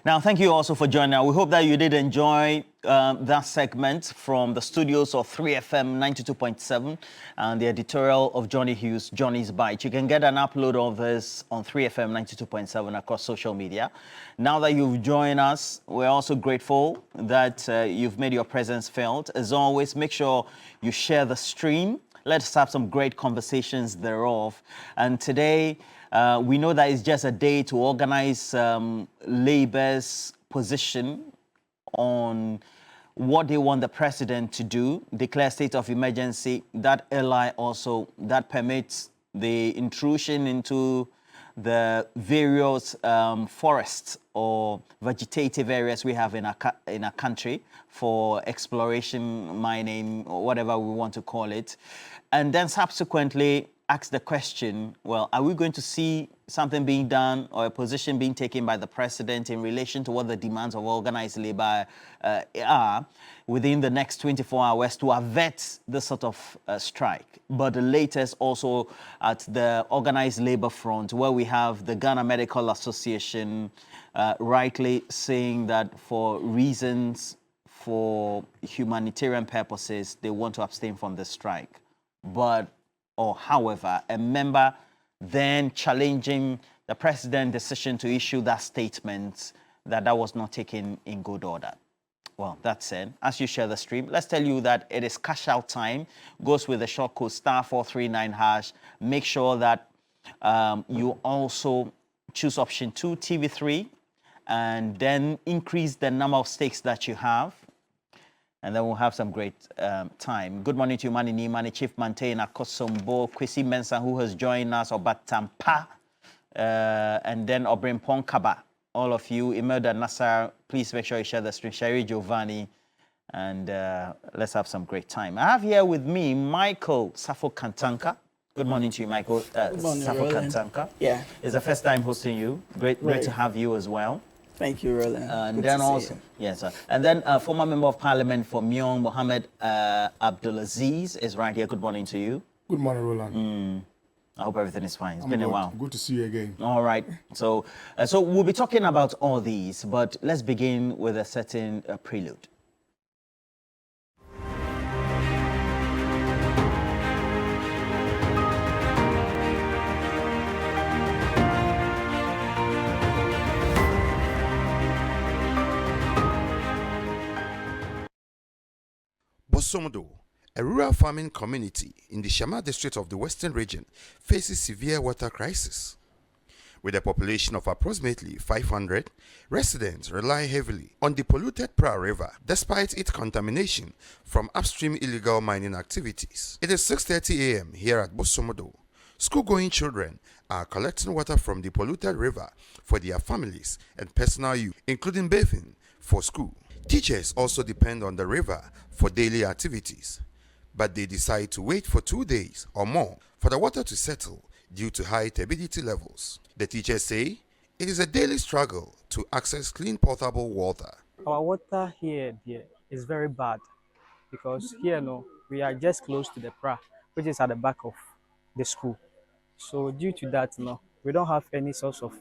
Now, thank you also for joining us. We hope that you did enjoy that segment from the studios of 3FM 92.7 and the editorial of Johnny Hughes, Johnny's Bite. You can get an upload of this on 3FM 92.7 across social media. Now that you've joined us, we're also grateful that you've made your presence felt. As always, make sure you share the stream. Let's have some great conversations thereof. And today, we know that it's just a day to organize Labour's position on what they want the president to do, declare state of emergency. That ally also, that permits the intrusion into the various forests or vegetative areas we have in our country for exploration, mining, or whatever we want to call it. And then subsequently ask the question, well, are we going to see something being done or a position being taken by the president in relation to what the demands of organized labor are within the next 24 hours to avert this sort of strike? But the latest also at the organized labor front, where we have the Ghana Medical Association rightly saying that for reasons for humanitarian purposes, they want to abstain from the strike. However, a member then challenging the president's decision to issue that statement that was not taken in good order. Well, that said, as you share the stream, let's tell you that it is cash out time. Goes with the short code *439#. Make sure that you also choose option 2, TV3, and then increase the number of stakes that you have. And then we'll have some great time. Good morning to you, Mani Nimani, Chief Maintainer, Kosombo, Kwesi Mensah, who has joined us, Obatampa, and then Obrimpong Kaba. All of you, Imelda Nassar, please make sure you share the stream. Sherry Giovanni, and let's have some great time. I have here with me Michael Safo Kantanka. Good morning to you, Michael. Good morning, Safo Kantanka. Yeah. It's the first time hosting you. Great to have you as well. Thank you, Roland. And Good then to see also, you. yes, sir. And then former member of parliament for Myong, Mohammed Abdulaziz is right here. Good morning to you. Good morning, Roland. I hope everything is fine. It's been a while. Good to see you again. All right. So we'll be talking about all these, but let's begin with a certain prelude. Bosomodo, a rural farming community in the Shama district of the Western region, faces severe water crisis. With a population of approximately 500, residents rely heavily on the polluted Pra River despite its contamination from upstream illegal mining activities. It is 6:30 a.m. here at Bosomodo. School-going children are collecting water from the polluted river for their families and personal use, including bathing for school. Teachers also depend on the river for daily activities, but they decide to wait for 2 days or more for the water to settle due to high turbidity levels. The teachers say it is a daily struggle to access clean potable water. Our water here, dear, is very bad because here, we are just close to the Pra, which is at the back of the school. So due to that, we don't have any source of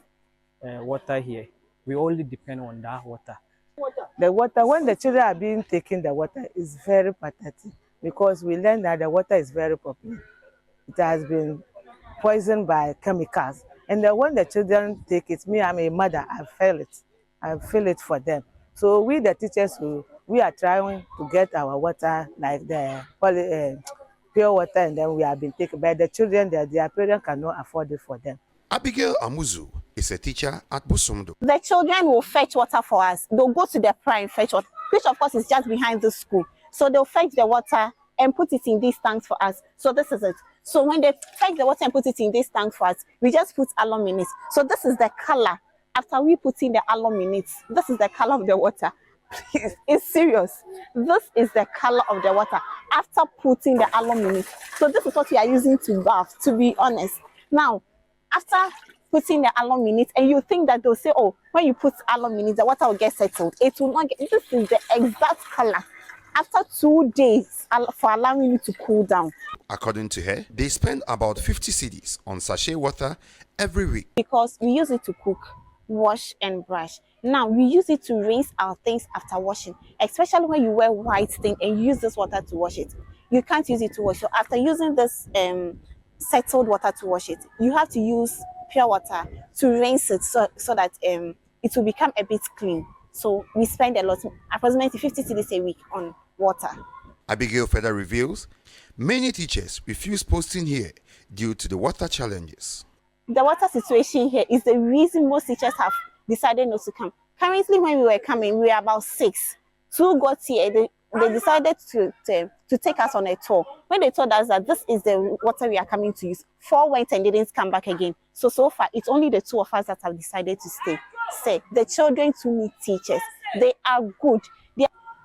water here. We only depend on that water. The water, when the children are being taken, the water is very pathetic because we learned that the water is very popular. It has been poisoned by chemicals. And then when the children take it, me, I'm a mother, I feel it for them. So we, the teachers, we are trying to get our water, like the pure water, and then we have been taken by the children, their parents cannot afford it for them. Abigail Amuzu is a teacher at Bosomodo. The children will fetch water for us. They'll go to the Pra and fetch water, which of course is just behind the school. So they'll fetch the water and put it in these tanks for us. So this is it. So when they fetch the water and put it in this tank for us, we just put alum in it. So this is the color. After we put in the alum in it, this is the color of the water. It's serious. This is the color of the water after putting the alum in it. So this is what we are using to bath, to be honest. Now, after putting the alum in it, and you think that they'll say, oh, when you put alum in it, the water will get settled. It will not get, this is the exact color. After 2 days, for allowing it to cool down. According to her, they spend about 50 cedis on sachet water every week. Because we use it to cook, wash and brush. Now we use it to rinse our things after washing, especially when you wear white thing and use this water to wash it. You can't use it to wash. So after using this settled water to wash it, you have to use pure water to rinse it so that it will become a bit clean. So we spend a lot, approximately 50 cedis a week on water. Abigail further reveals many teachers refuse posting here due to the water challenges. The water situation here is the reason most teachers have decided not to come. Currently, when we were coming, we were about 6. 2 got here. They decided to take us on a tour. When they told us that this is the water we are coming to use, 4 went and didn't come back again. So far, it's only the 2 of us that have decided to stay. The children too need teachers. They are good.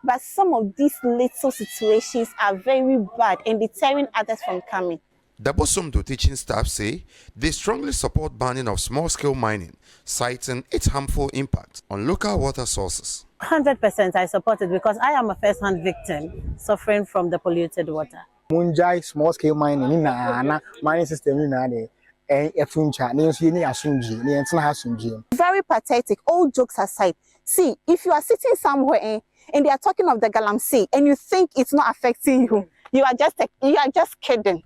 But some of these little situations are very bad and deterring others from coming. The Bosomdo teaching staff say they strongly support banning of small-scale mining, citing its harmful impact on local water sources. 100% I support it because I am a first-hand victim suffering from the polluted water. Munjai small-scale mining in mining system in Very pathetic. All jokes aside, see, if you are sitting somewhere and they are talking of the galamsey and you think it's not affecting you, you are just kidding.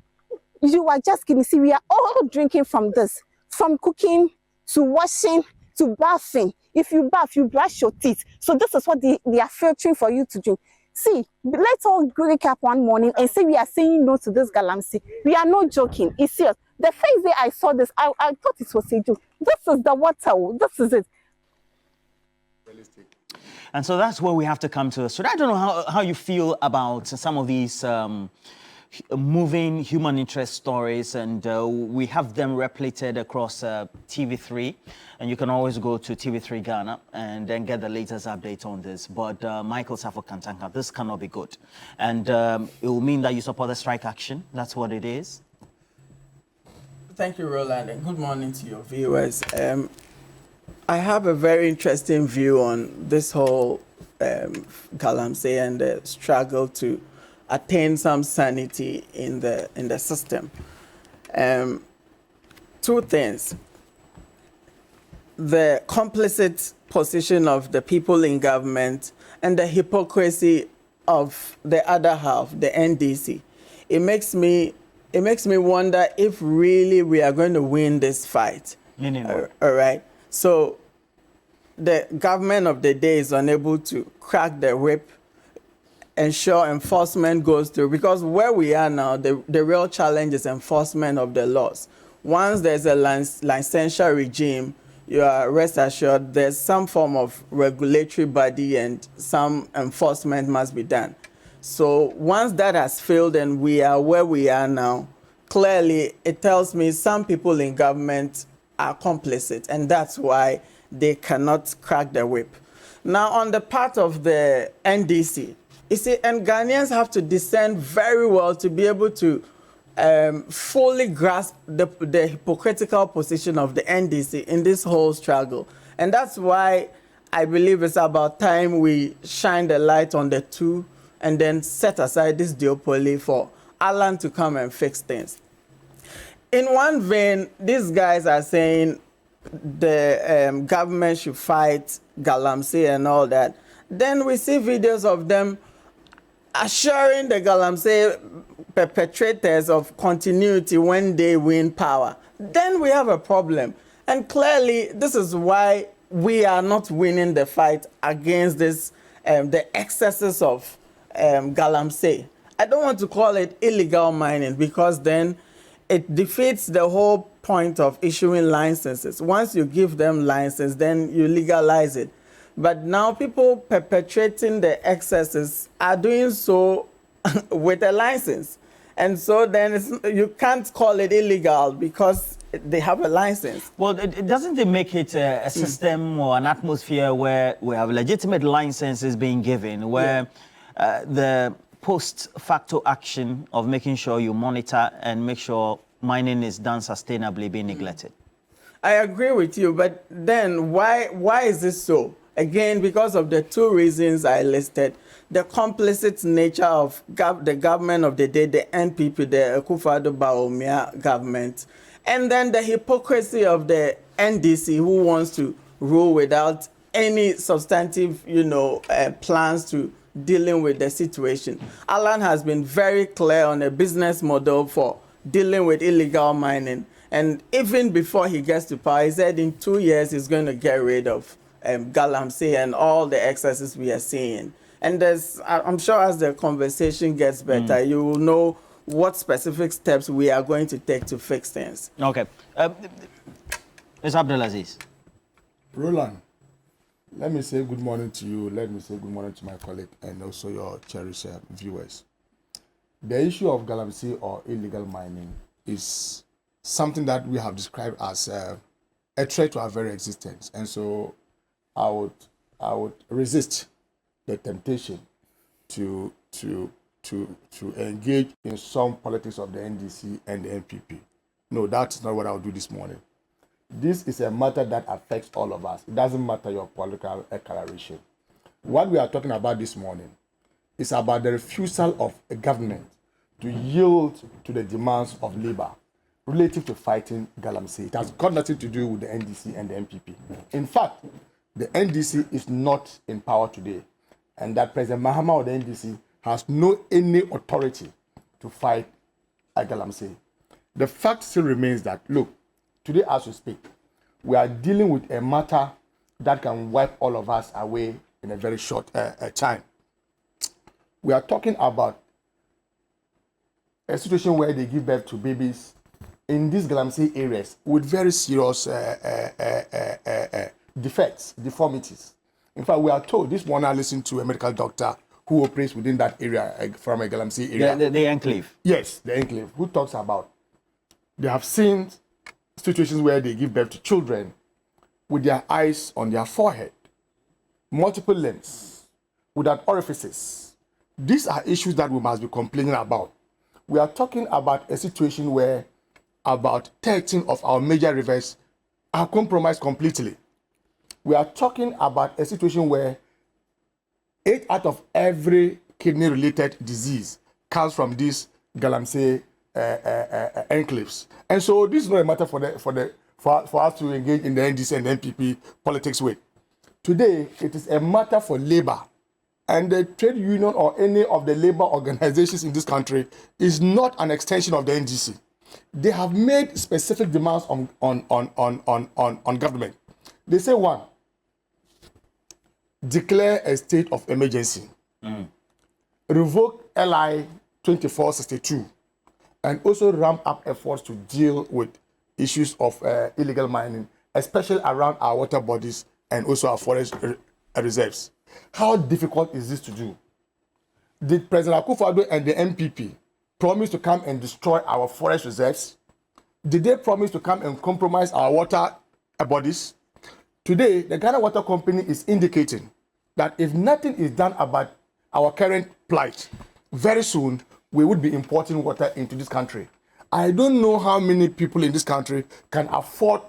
You are just kidding. See, we are all drinking from this, from cooking to washing to bathing. If you bath, you brush your teeth. So this is what they are filtering for you to drink. See, let's all wake up one morning and say we are saying no to this galamsey. We are not joking. It's serious. The first day I saw this, I thought it was a joke. This is the water. This is it. And so that's where we have to come to. So I don't know how you feel about some of these moving human interest stories, and we have them replicated across TV3, and you can always go to TV3 Ghana and then get the latest update on this. But Michael Safo Kantanka, this cannot be good, and it will mean that you support the strike action. That's what it is. Thank you, Roland, and good morning to your viewers. I have a very interesting view on this whole galamsey and the struggle to attain some sanity in the system. 2 things. The complicit position of the people in government and the hypocrisy of the other half, the NDC. It makes me wonder if really we are going to win this fight. All right. So the government of the day is unable to crack the whip, ensure enforcement goes through, because where we are now, the real challenge is enforcement of the laws. Once there's a licensure regime, you are rest assured there's some form of regulatory body and some enforcement must be done. So once that has failed and we are where we are now, clearly it tells me some people in government are complicit, and that's why they cannot crack the whip. Now, on the part of the NDC, you see, and Ghanaians have to discern very well to be able to fully grasp the hypocritical position of the NDC in this whole struggle. And that's why I believe it's about time we shine the light on the two and then set aside this duopoly for Alan to come and fix things. In one vein, these guys are saying the government should fight galamsey and all that. Then we see videos of them assuring the galamsey perpetrators of continuity when they win power. Then we have a problem. And clearly, this is why we are not winning the fight against this, the excesses of galamsey. I don't want to call it illegal mining because then it defeats the whole point of issuing licenses. Once you give them license, then you legalize it. But now people perpetrating the excesses are doing so with a license. And so then you can't call it illegal because they have a license. Well, doesn't it make it a system or an atmosphere where we have legitimate licenses being given, where the post-facto action of making sure you monitor and make sure mining is done sustainably being neglected? I agree with you, but then why is this so? Again, because of the 2 reasons I listed: the complicit nature of the government of the day, the NPP, the Akufo-Addo government, and then the hypocrisy of the NDC, who wants to rule without any substantive, plans to dealing with the situation. Alan has been very clear on a business model for dealing with illegal mining. And even before he gets to power, he said in 2 years he's going to get rid of Galamsey and all the excesses we are seeing. And I'm sure as the conversation gets better, you will know what specific steps we are going to take to fix things. Okay. Ms. Abdulaziz. Roland, let me say good morning to you. Let me say good morning to my colleague and also your cherished viewers. The issue of Galamsey or illegal mining is something that we have described as a threat to our very existence. And so I would resist the temptation to engage in some politics of the NDC and the NPP. No, that's not what I'll do this morning. This is a matter that affects all of us. It doesn't matter your political coloration. What we are talking about this morning is about the refusal of a government to yield to the demands of labor relative to fighting Galamsey. It has got nothing to do with the NDC and the NPP. In fact, the NDC is not in power today, and that President Mahama of the NDC has any authority to fight Galamsey. The fact still remains that, look, today as we speak, we are dealing with a matter that can wipe all of us away in a very short time. We are talking about a situation where they give birth to babies in these Galamsey areas with very serious defects, deformities. In fact, we are told, this morning I listened to a medical doctor who operates within that area from a Galamsey area. The enclave. Yes, the enclave, who talks about they have seen situations where they give birth to children with their eyes on their forehead, multiple limbs, without orifices. These are issues that we must be complaining about. We are talking about a situation where about 13 of our major rivers are compromised completely. We are talking about a situation where 8 out of every kidney-related disease comes from these Galamsey enclaves. And so this is not a matter for us to engage in the NDC and the NPP politics with. Today, it is a matter for labor. And the trade union or any of the labor organizations in this country is not an extension of the NDC. They have made specific demands on government. They say, one, declare a state of emergency, revoke LI 2462, and also ramp up efforts to deal with issues of illegal mining, especially around our water bodies and also our forest reserves. How difficult is this to do? Did President Akufo-Addo and the NPP promise to come and destroy our forest reserves? Did they promise to come and compromise our water bodies? Today, the Ghana Water Company is indicating that if nothing is done about our current plight, very soon we would be importing water into this country. I don't know how many people in this country can afford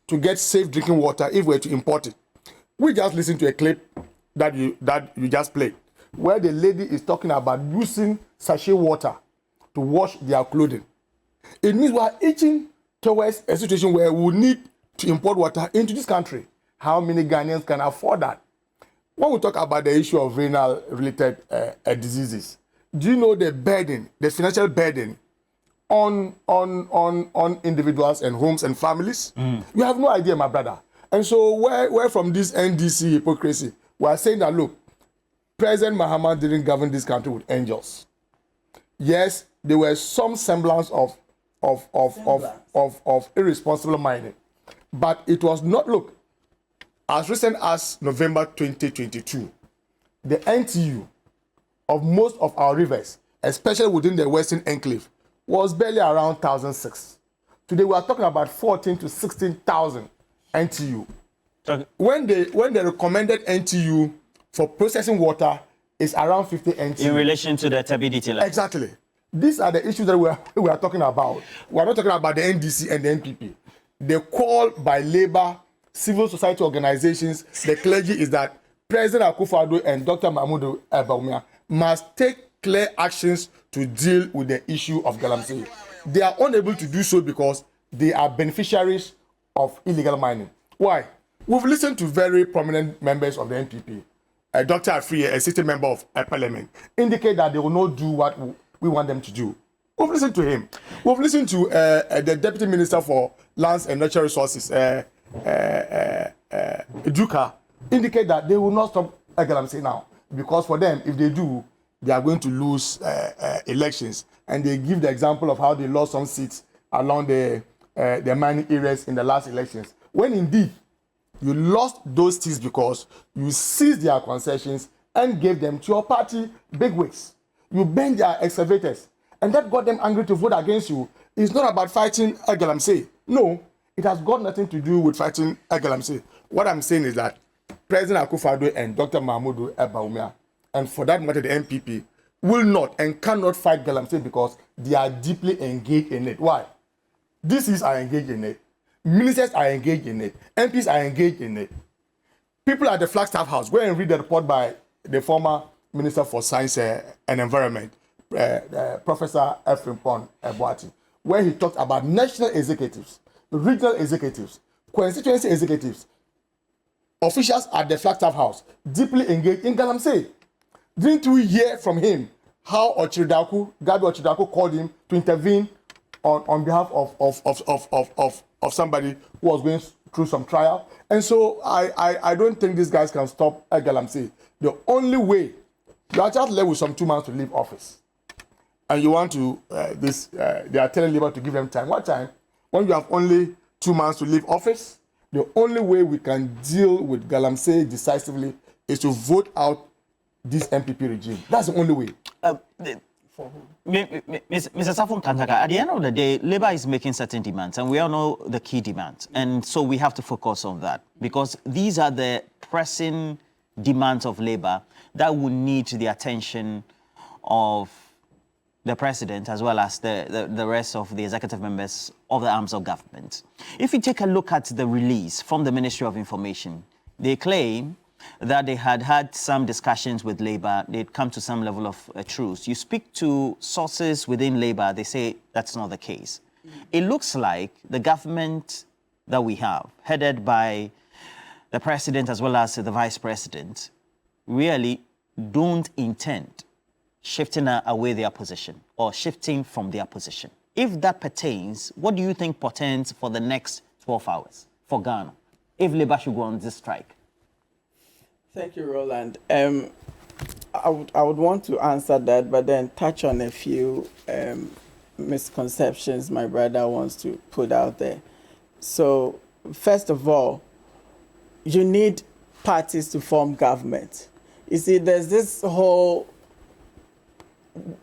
to get safe drinking water if we were to import it. We just listened to a clip that you just played, where the lady is talking about using sachet water to wash their clothing. It means we are itching towards a situation where we need to import water into this country. How many Ghanaians can afford that? When we talk about the issue of renal-related diseases, do you know the burden, the financial burden on individuals and homes and families? You have no idea, my brother. And so where from this NDC hypocrisy, we are saying that, look, President Mahama didn't govern this country with angels. Yes, there were some semblance of irresponsible mining. But it was not, look, as recent as November 2022, the NTU of most of our rivers, especially within the Western Enclave, was barely around 1,006. Today we are talking about 14 to 16,000 NTU. Okay. When the recommended NTU for processing water is around 50 NTU. In relation to the turbidity level. Exactly. These are the issues that we are talking about. We are not talking about the NDC and the NPP. The call by labor, civil society organizations, the clergy is that President Akufo-Addo and Dr. Mahmoud Bawumia must take clear actions to deal with the issue of Galamsey. They are unable to do so because they are beneficiaries of illegal mining. Why? We've listened to very prominent members of the NPP. Dr. Afriye, a sitting member of Parliament, indicate that they will not do what we want them to do. We've listened to him. We've listened to the Deputy Minister for Lands and Natural Resources, Duka, indicate that they will not stop Galamsey now. Because for them, if they do, they are going to lose elections. And they give the example of how they lost some seats along the mining areas in the last elections. When indeed, you lost those seats because you seized their concessions and gave them to your party bigwigs. You banned their excavators. And that got them angry to vote against you. It's not about fighting Galamsey. No, it has got nothing to do with fighting Galamsey. What I'm saying is that President Akufo-Addo and Dr. Mahmoud Bawumia, and for that matter the NPP, will not and cannot fight Galamsey because they are deeply engaged in it. Why? DCs are engaged in it. Ministers are engaged in it. MPs are engaged in it. People at the Flagstaff House, go and read the report by the former Minister for Science and Environment, Professor Ephraim Boati, where he talked about national executives, regional executives, constituency executives, officials at the Flagstaff House, deeply engaged in Galamsey. Didn't we hear from him how Gabi Ochidaku called him to intervene on behalf of somebody who was going through some trial? And so I don't think these guys can stop Galamsey. The only way, you are just left with some 2 months to leave office. And you want to, they are telling Labour to give them time. What time? When you have only 2 months to leave office, the only way we can deal with Galamsey decisively is to vote out this MPP regime. That's the only way. Mr. Safon Kantaka, at the end of the day, Labour is making certain demands, and we all know the key demands. And so we have to focus on that, because these are the pressing demands of Labour that will need the attention of the president as well as the rest of the executive members of the arms of government. If you take a look at the release from the Ministry of Information, they claim that they had some discussions with Labour, they'd come to some level of truce. You speak to sources within Labour, they say that's not the case. It looks like the government that we have, headed by the president as well as the vice president, really don't intend shifting away their position or shifting from their position. If that pertains, what do you think portends for the next 12 hours for Ghana if Labour should go on this strike? Thank you, Roland. I would want to answer that, but then touch on a few misconceptions my brother wants to put out there. So, first of all, you need parties to form government. You see, there's this whole...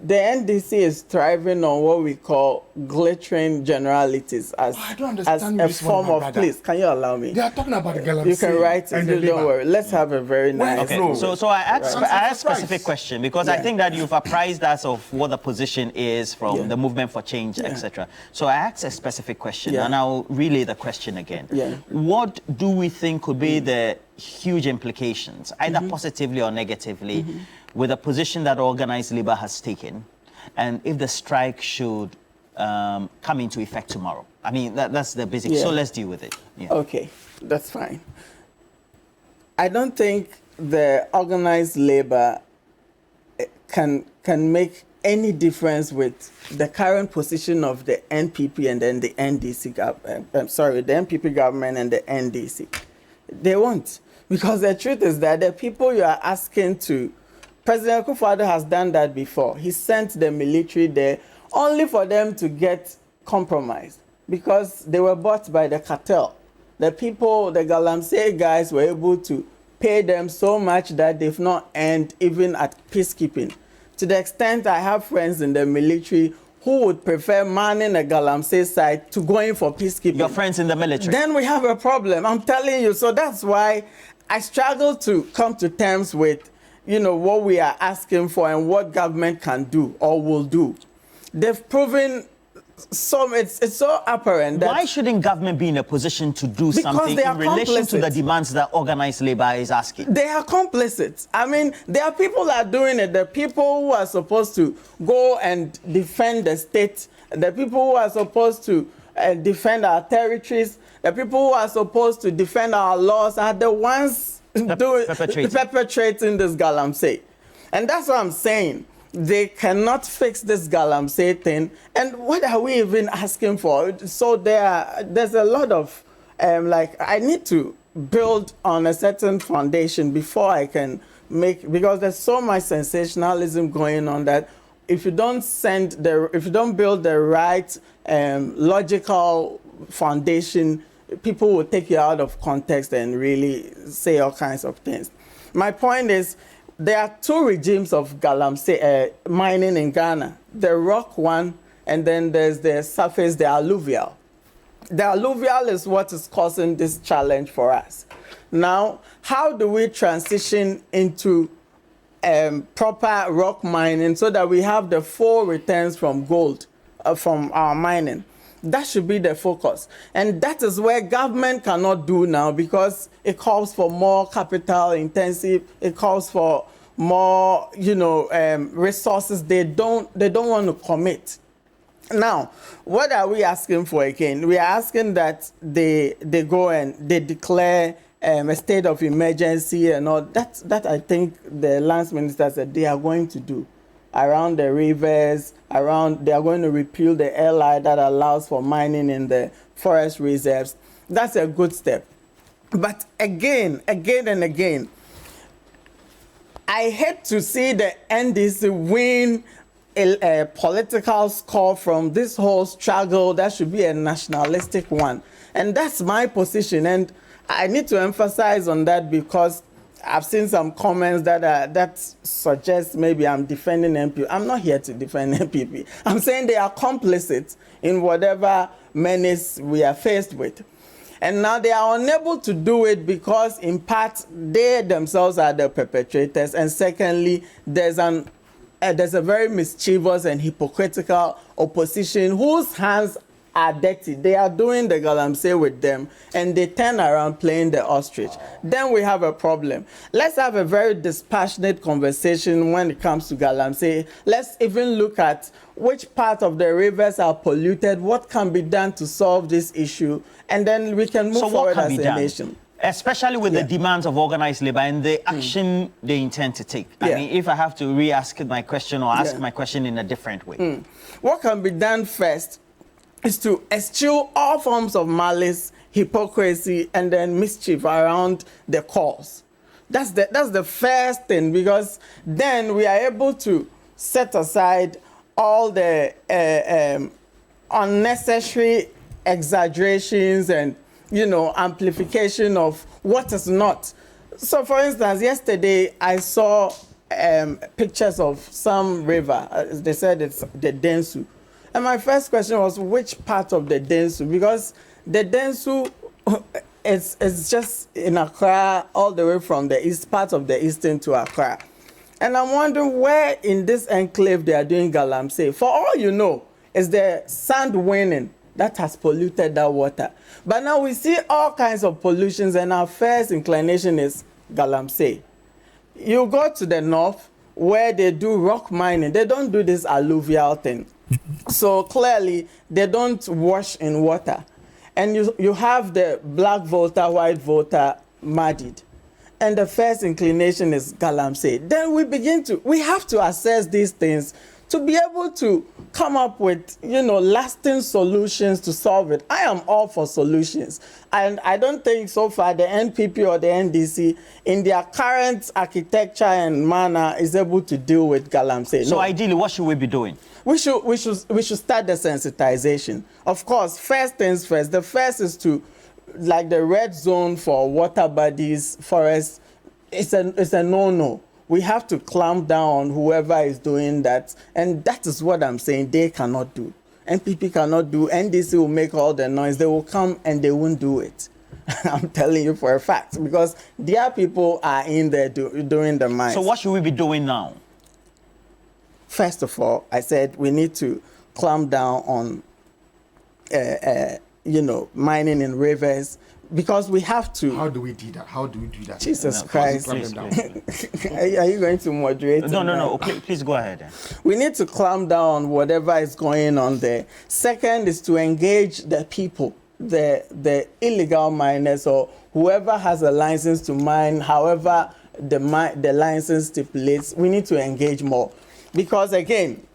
The NDC is thriving on what we call glittering generalities as a form of... Please, can you allow me? They are talking about the Galamsey. You can write it, don't worry. Let's have a very nice... Okay, so I asked a specific question because I think that you've apprised us of what the position is from the Movement for Change, etc. So I asked a specific question and I'll relay the question again. What do we think could be the huge implications, either positively or negatively, with the position that organized labor has taken, and if the strike should come into effect tomorrow? I mean, that's the basic. So let's deal with it. Okay, that's fine. I don't think the organized labor can make any difference with the current position of the NPP and then the NDC government. The NPP government and the NDC. They won't, because the truth is that the people you are asking to, President Akufo-Addo has done that before. He sent the military there only for them to get compromised because they were bought by the cartel. The people, the Galamsey guys, were able to pay them so much that they've not earned even at peacekeeping. To the extent I have friends in the military who would prefer manning a Galamsey site to going for peacekeeping. Your friends in the military? Then we have a problem, I'm telling you. So that's why I struggle to come to terms with what we are asking for and what government can do or will do. They've proven it's so apparent that... Why shouldn't government be in a position to do something in relation to the demands that organized labor is asking? They are complicit. I mean, there are people that are doing it. The people who are supposed to go and defend the state, the people who are supposed to defend our territories. The people who are supposed to defend our laws are the ones perpetrating this galamsey. And that's what I'm saying. They cannot fix this galamsey thing. And what are we even asking for? So there's a lot of, I need to build on a certain foundation before I can because there's so much sensationalism going on that if you don't build the right logical foundation, people will take you out of context and really say all kinds of things. My point is, there are two regimes of galamsey mining in Ghana, the rock one, and then there's the surface, the alluvial. The alluvial is what is causing this challenge for us. Now, how do we transition into proper rock mining so that we have the full returns from gold, from our mining? That should be the focus. And that is where government cannot do now because it calls for more capital intensive, it calls for more, resources they don't want to commit. Now, what are we asking for again? We are asking that they go and they declare a state of emergency and all. That I think the lands minister said they are going to do. Around the rivers, they are going to repeal the LI that allows for mining in the forest reserves. That's a good step. But again and again, I hate to see the NDC win a political score from this whole struggle. That should be a nationalistic one. And that's my position. And I need to emphasize on that because I've seen some comments that suggest maybe I'm defending MPP. I'm not here to defend MPP. I'm saying they are complicit in whatever menace we are faced with. And now they are unable to do it because, in part, they themselves are the perpetrators. And secondly, there's a very mischievous and hypocritical opposition whose hands are dirty. They are doing the galamsey with them, and they turn around playing the ostrich. Then we have a problem. Let's have a very dispassionate conversation when it comes to galamsey. Let's even look at which part of the rivers are polluted, what can be done to solve this issue, and then we can move forward as a nation. Especially with the demands of organized labor and the action they intend to take. I mean, if I have to re-ask my question or ask my question in a different way. What can be done first is to eschew all forms of malice, hypocrisy, and then mischief around the cause. That's the first thing, because then we are able to set aside all the unnecessary exaggerations and amplification of what is not. So, for instance, yesterday I saw pictures of some river. They said it's the Densu. And my first question was, which part of the Densu? Because the Densu is just in Accra, all the way from the east part of the eastern to Accra. And I'm wondering where in this enclave they are doing galamsey. For all you know, it's the sand winning that has polluted that water. But now we see all kinds of pollutions, and our first inclination is galamsey. You go to the north where they do rock mining. They don't do this alluvial thing. So clearly, they don't wash in water. And you have the black volta, white volta muddied. And the first inclination is galamsey. Then we have to assess these things to be able to come up with, lasting solutions to solve it. I am all for solutions. And I don't think so far the NPP or the NDC, in their current architecture and manner, is able to deal with galamsey. So ideally, what should we be doing? We should start the sensitization. Of course, first things first. The first is to, like the red zone for water bodies, forests, it's a no-no. We have to clamp down on whoever is doing that. And that is what I'm saying they cannot do. NPP cannot do. NDC will make all the noise. They will come and they won't do it. I'm telling you for a fact. Because their people are in there doing the mines. So what should we be doing now? First of all, I said we need to clamp down on, mining in rivers. because we have to. How do we do that? How do we do that? Jesus No, Christ. please, Are you going to moderate? No. Please go ahead. We need to clamp down on whatever is going on there. Second is to engage the people, the illegal miners or whoever has a license to mine, however the license stipulates. We need to engage more. Because again,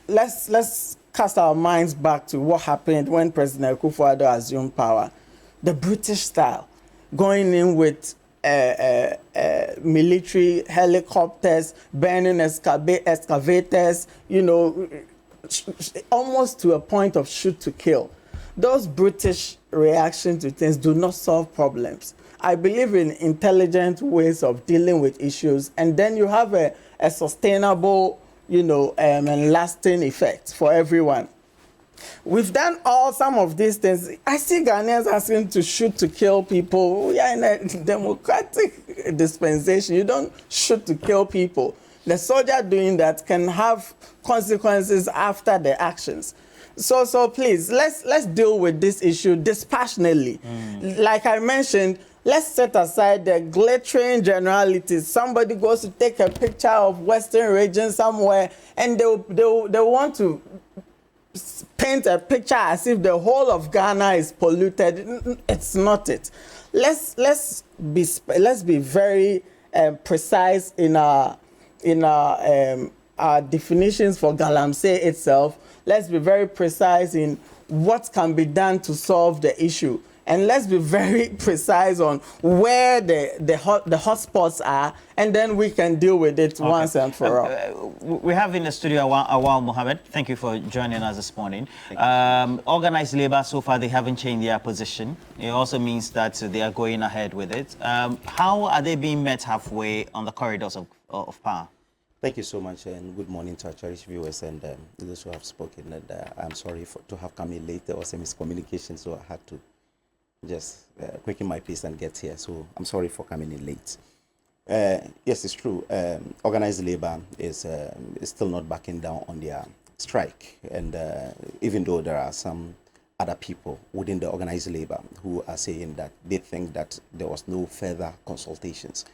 let's cast our minds back to what happened when President Akufo-Addo assumed power. The British style, going in with military helicopters, burning excavators, almost to a point of shoot to kill. Those British reactions to things do not solve problems. I believe in intelligent ways of dealing with issues, and then you have a sustainable, and lasting effect for everyone. We've done some of these things. I see Ghanaians asking to shoot to kill people. We are in a democratic dispensation. You don't shoot to kill people. The soldier doing that can have consequences after the actions. So please, let's deal with this issue dispassionately. Like I mentioned, let's set aside the glittering generalities. Somebody goes to take a picture of Western region somewhere, and they want to paint a picture as if the whole of Ghana is polluted. It's not it. Let's be very precise in our definitions for galamsey itself. Let's be very precise in what can be done to solve the issue. And let's be very precise on where the hotspots are, and then we can deal with it once and for all. We have in the studio Awal Mohammed. Thank you for joining us this morning. Organized labor, so far, they haven't changed their position. It also means that they are going ahead with it. How are they being met halfway on the corridors of power? Thank you so much, and good morning to our cherished viewers and those who have spoken. And I'm sorry to have come in late. There was a miscommunication, so I had to just quicken my pace and get here. So I'm sorry for coming in late. Yes, it's true. Organized labor is still not backing down on their strike. And even though there are some other people within the organized labor who are saying that they think that there was no further consultations.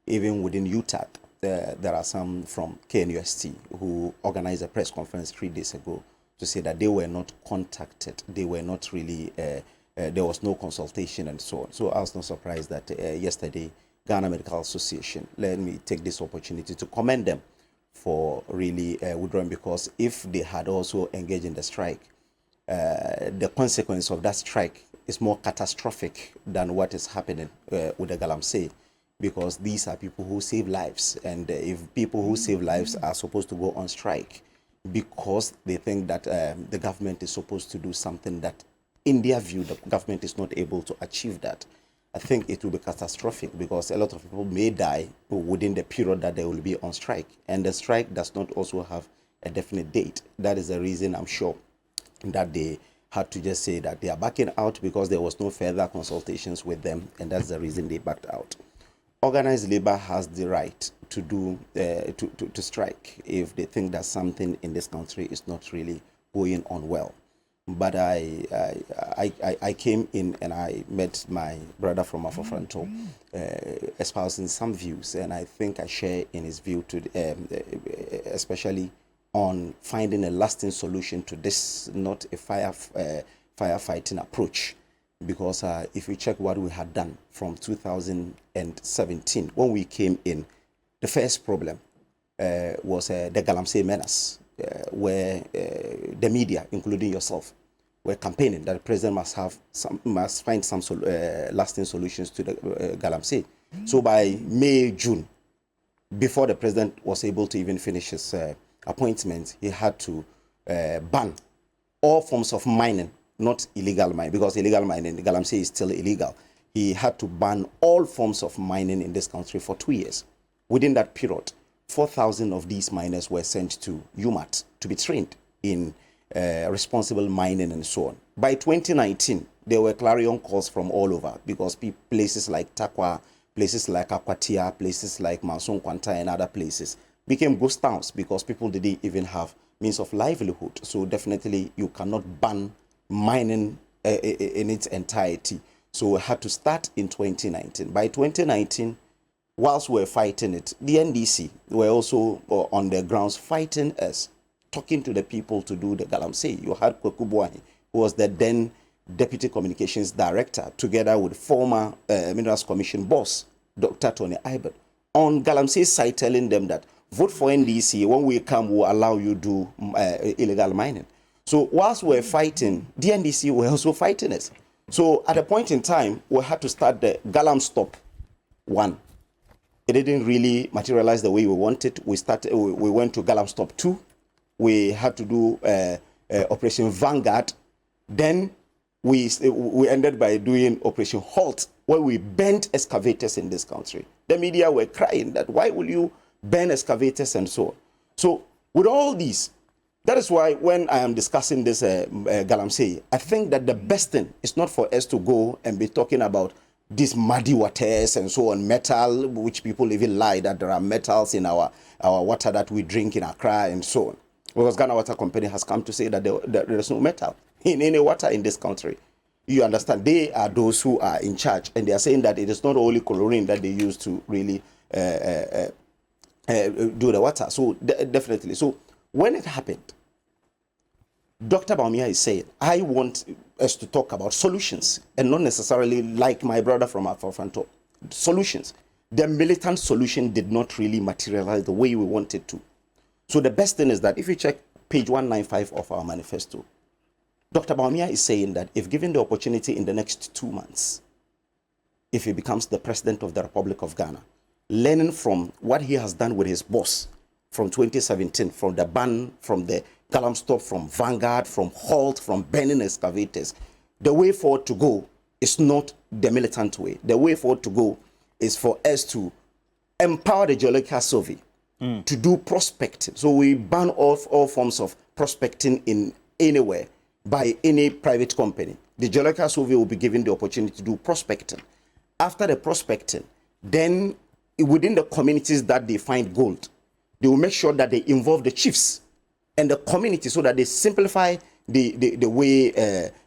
Even within UTAC, there are some from KNUST who organized a press conference 3 days ago to say that they were not contacted. They were not really... there was no consultation and so on. So I was not surprised that yesterday, Ghana Medical Association, let me take this opportunity to commend them for really withdrawing, because if they had also engaged in the strike, the consequence of that strike is more catastrophic than what is happening with the galamsey, because these are people who save lives. And if people who save lives are supposed to go on strike because they think that the government is supposed to do something that, in their view, the government is not able to achieve that, I think it will be catastrophic, because a lot of people may die within the period that they will be on strike. And the strike does not also have a definite date. That is the reason, I'm sure, that they had to just say that they are backing out, because there was no further consultations with them, and that's the reason they backed out. Organized labor has the right to do to strike if they think that something in this country is not really going on well. But I came in and I met my brother from Afofranto, espousing some views, and I think I share in his view to especially on finding a lasting solution to this, not a firefighting approach. Because if you check what we had done from 2017, when we came in, the first problem was the galamsey menace, where the media, including yourself, were campaigning that the president must find some lasting solutions to the galamsey. So by May, June, before the president was able to even finish his appointment, he had to ban all forms of mining, not illegal mining, because illegal mining, the galamsey is still illegal. He had to ban all forms of mining in this country for 2 years. Within that period, 4,000 of these miners were sent to UMAT to be trained in responsible mining and so on. By 2019, there were clarion calls from all over, because places like Takwa, places like Akwatia, places like Manson Kwanta and other places became ghost towns, because people didn't even have means of livelihood. So definitely you cannot ban mining in its entirety. So we had to start in 2019. By 2019, whilst we were fighting it, the NDC were also on the grounds fighting us, talking to the people to do the galamsey. You had Kweku Boahi, who was the then Deputy Communications Director, together with former Minerals Commission boss, Dr. Tony Ibert, on galamsey side, telling them that vote for NDC. When we come, we'll allow you to do illegal mining. So whilst we're fighting, the NDC were also fighting us. So at a point in time, we had to start the Galam Stop 1. It didn't really materialize the way we wanted. We went to Galam Stop 2. We had to do Operation Vanguard. Then we ended by doing Operation Halt, where we banned excavators in this country. The media were crying that why will you ban excavators and so on. So with all these, that is why when I am discussing this galamsey, I think that the best thing is not for us to go and be talking about these muddy waters and so on, metal, which people even lie that there are metals in our water that we drink in Accra and so on. Because Ghana Water Company has come to say that there is no metal in any water in this country. You understand? They are those who are in charge, and they are saying that it is not only chlorine that they use to really do the water. So definitely. So when it happened, Dr. Baumia is saying, I want us to talk about solutions and not necessarily like my brother from Afrofanto. Solutions. The militant solution did not really materialize the way we wanted to. So the best thing is that if you check page 195 of our manifesto, Dr. Baumia is saying that if given the opportunity in the next 2 months, if he becomes the president of the Republic of Ghana, learning from what he has done with his boss from 2017, from the ban, from the Galam Stop, from Vanguard, from Halt, from banning excavators, the way forward to go is not the militant way. The way forward to go is for us to empower the geological survey to do prospecting. So we ban off all forms of prospecting in anywhere by any private company. The geological survey will be given the opportunity to do prospecting. After the prospecting, then within the communities that they find gold, they will make sure that they involve the chiefs and the community so that they simplify the way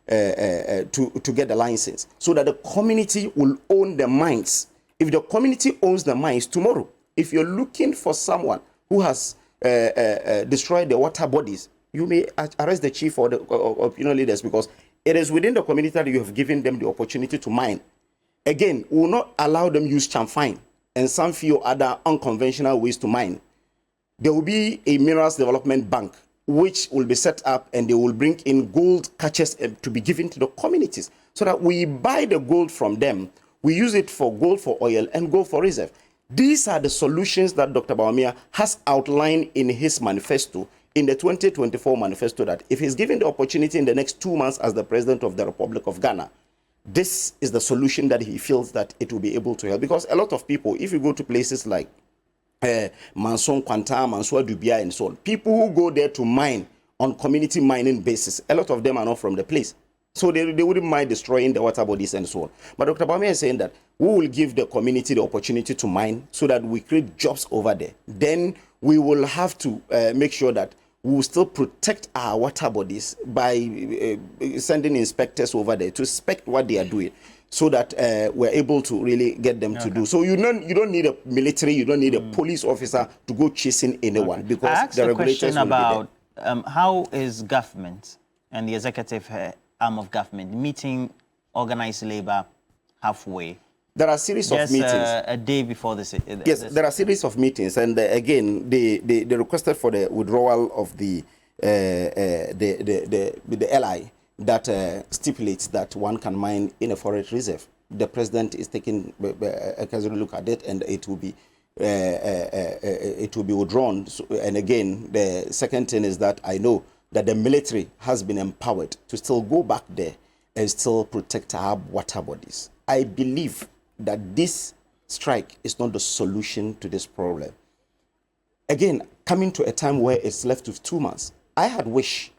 to get the license, so that the community will own the mines. If the community owns the mines tomorrow, if you're looking for someone who has destroyed the water bodies, you may arrest the chief or the opinion leaders, because it is within the community that you have given them the opportunity to mine. Again, we will not allow them use chamfine and some few other unconventional ways to mine. There will be a minerals development bank which will be set up, and they will bring in gold catches to be given to the communities so that we buy the gold from them. We use it for gold for oil and gold for reserve. These are the solutions that Dr. Baumia has outlined in his manifesto, in the 2024 manifesto, that if he's given the opportunity in the next 2 months as the president of the Republic of Ghana, this is the solution that he feels that it will be able to help. Because a lot of people, if you go to places like Manson Quanta, Mansour Dubia and so on, people who go there to mine on community mining basis, a lot of them are not from the place. So they wouldn't mind destroying the water bodies and so on. But Dr. Baumia is saying that we will give the community the opportunity to mine so that we create jobs over there. Then we will have to make sure that we will still protect our water bodies by sending inspectors over there to inspect what they are doing, so that we're able to really get them to do. So you don't need a military, you don't need a police officer to go chasing anyone, because the regulators will be there. I asked a question about how is government and the executive arm of government meeting organized labor halfway? There are a series of meetings. A day before this. Yes, there are a series of meetings, and again, they requested for the withdrawal of the LI that stipulates that one can mine in a forest reserve. The president is taking a casual look at it, and it will be withdrawn. So, and again, the second thing is that I know that the military has been empowered to still go back there and still protect our water bodies. I believe that this strike is not the solution to this problem. Again, coming to a time where it's left with 2 months, I had wished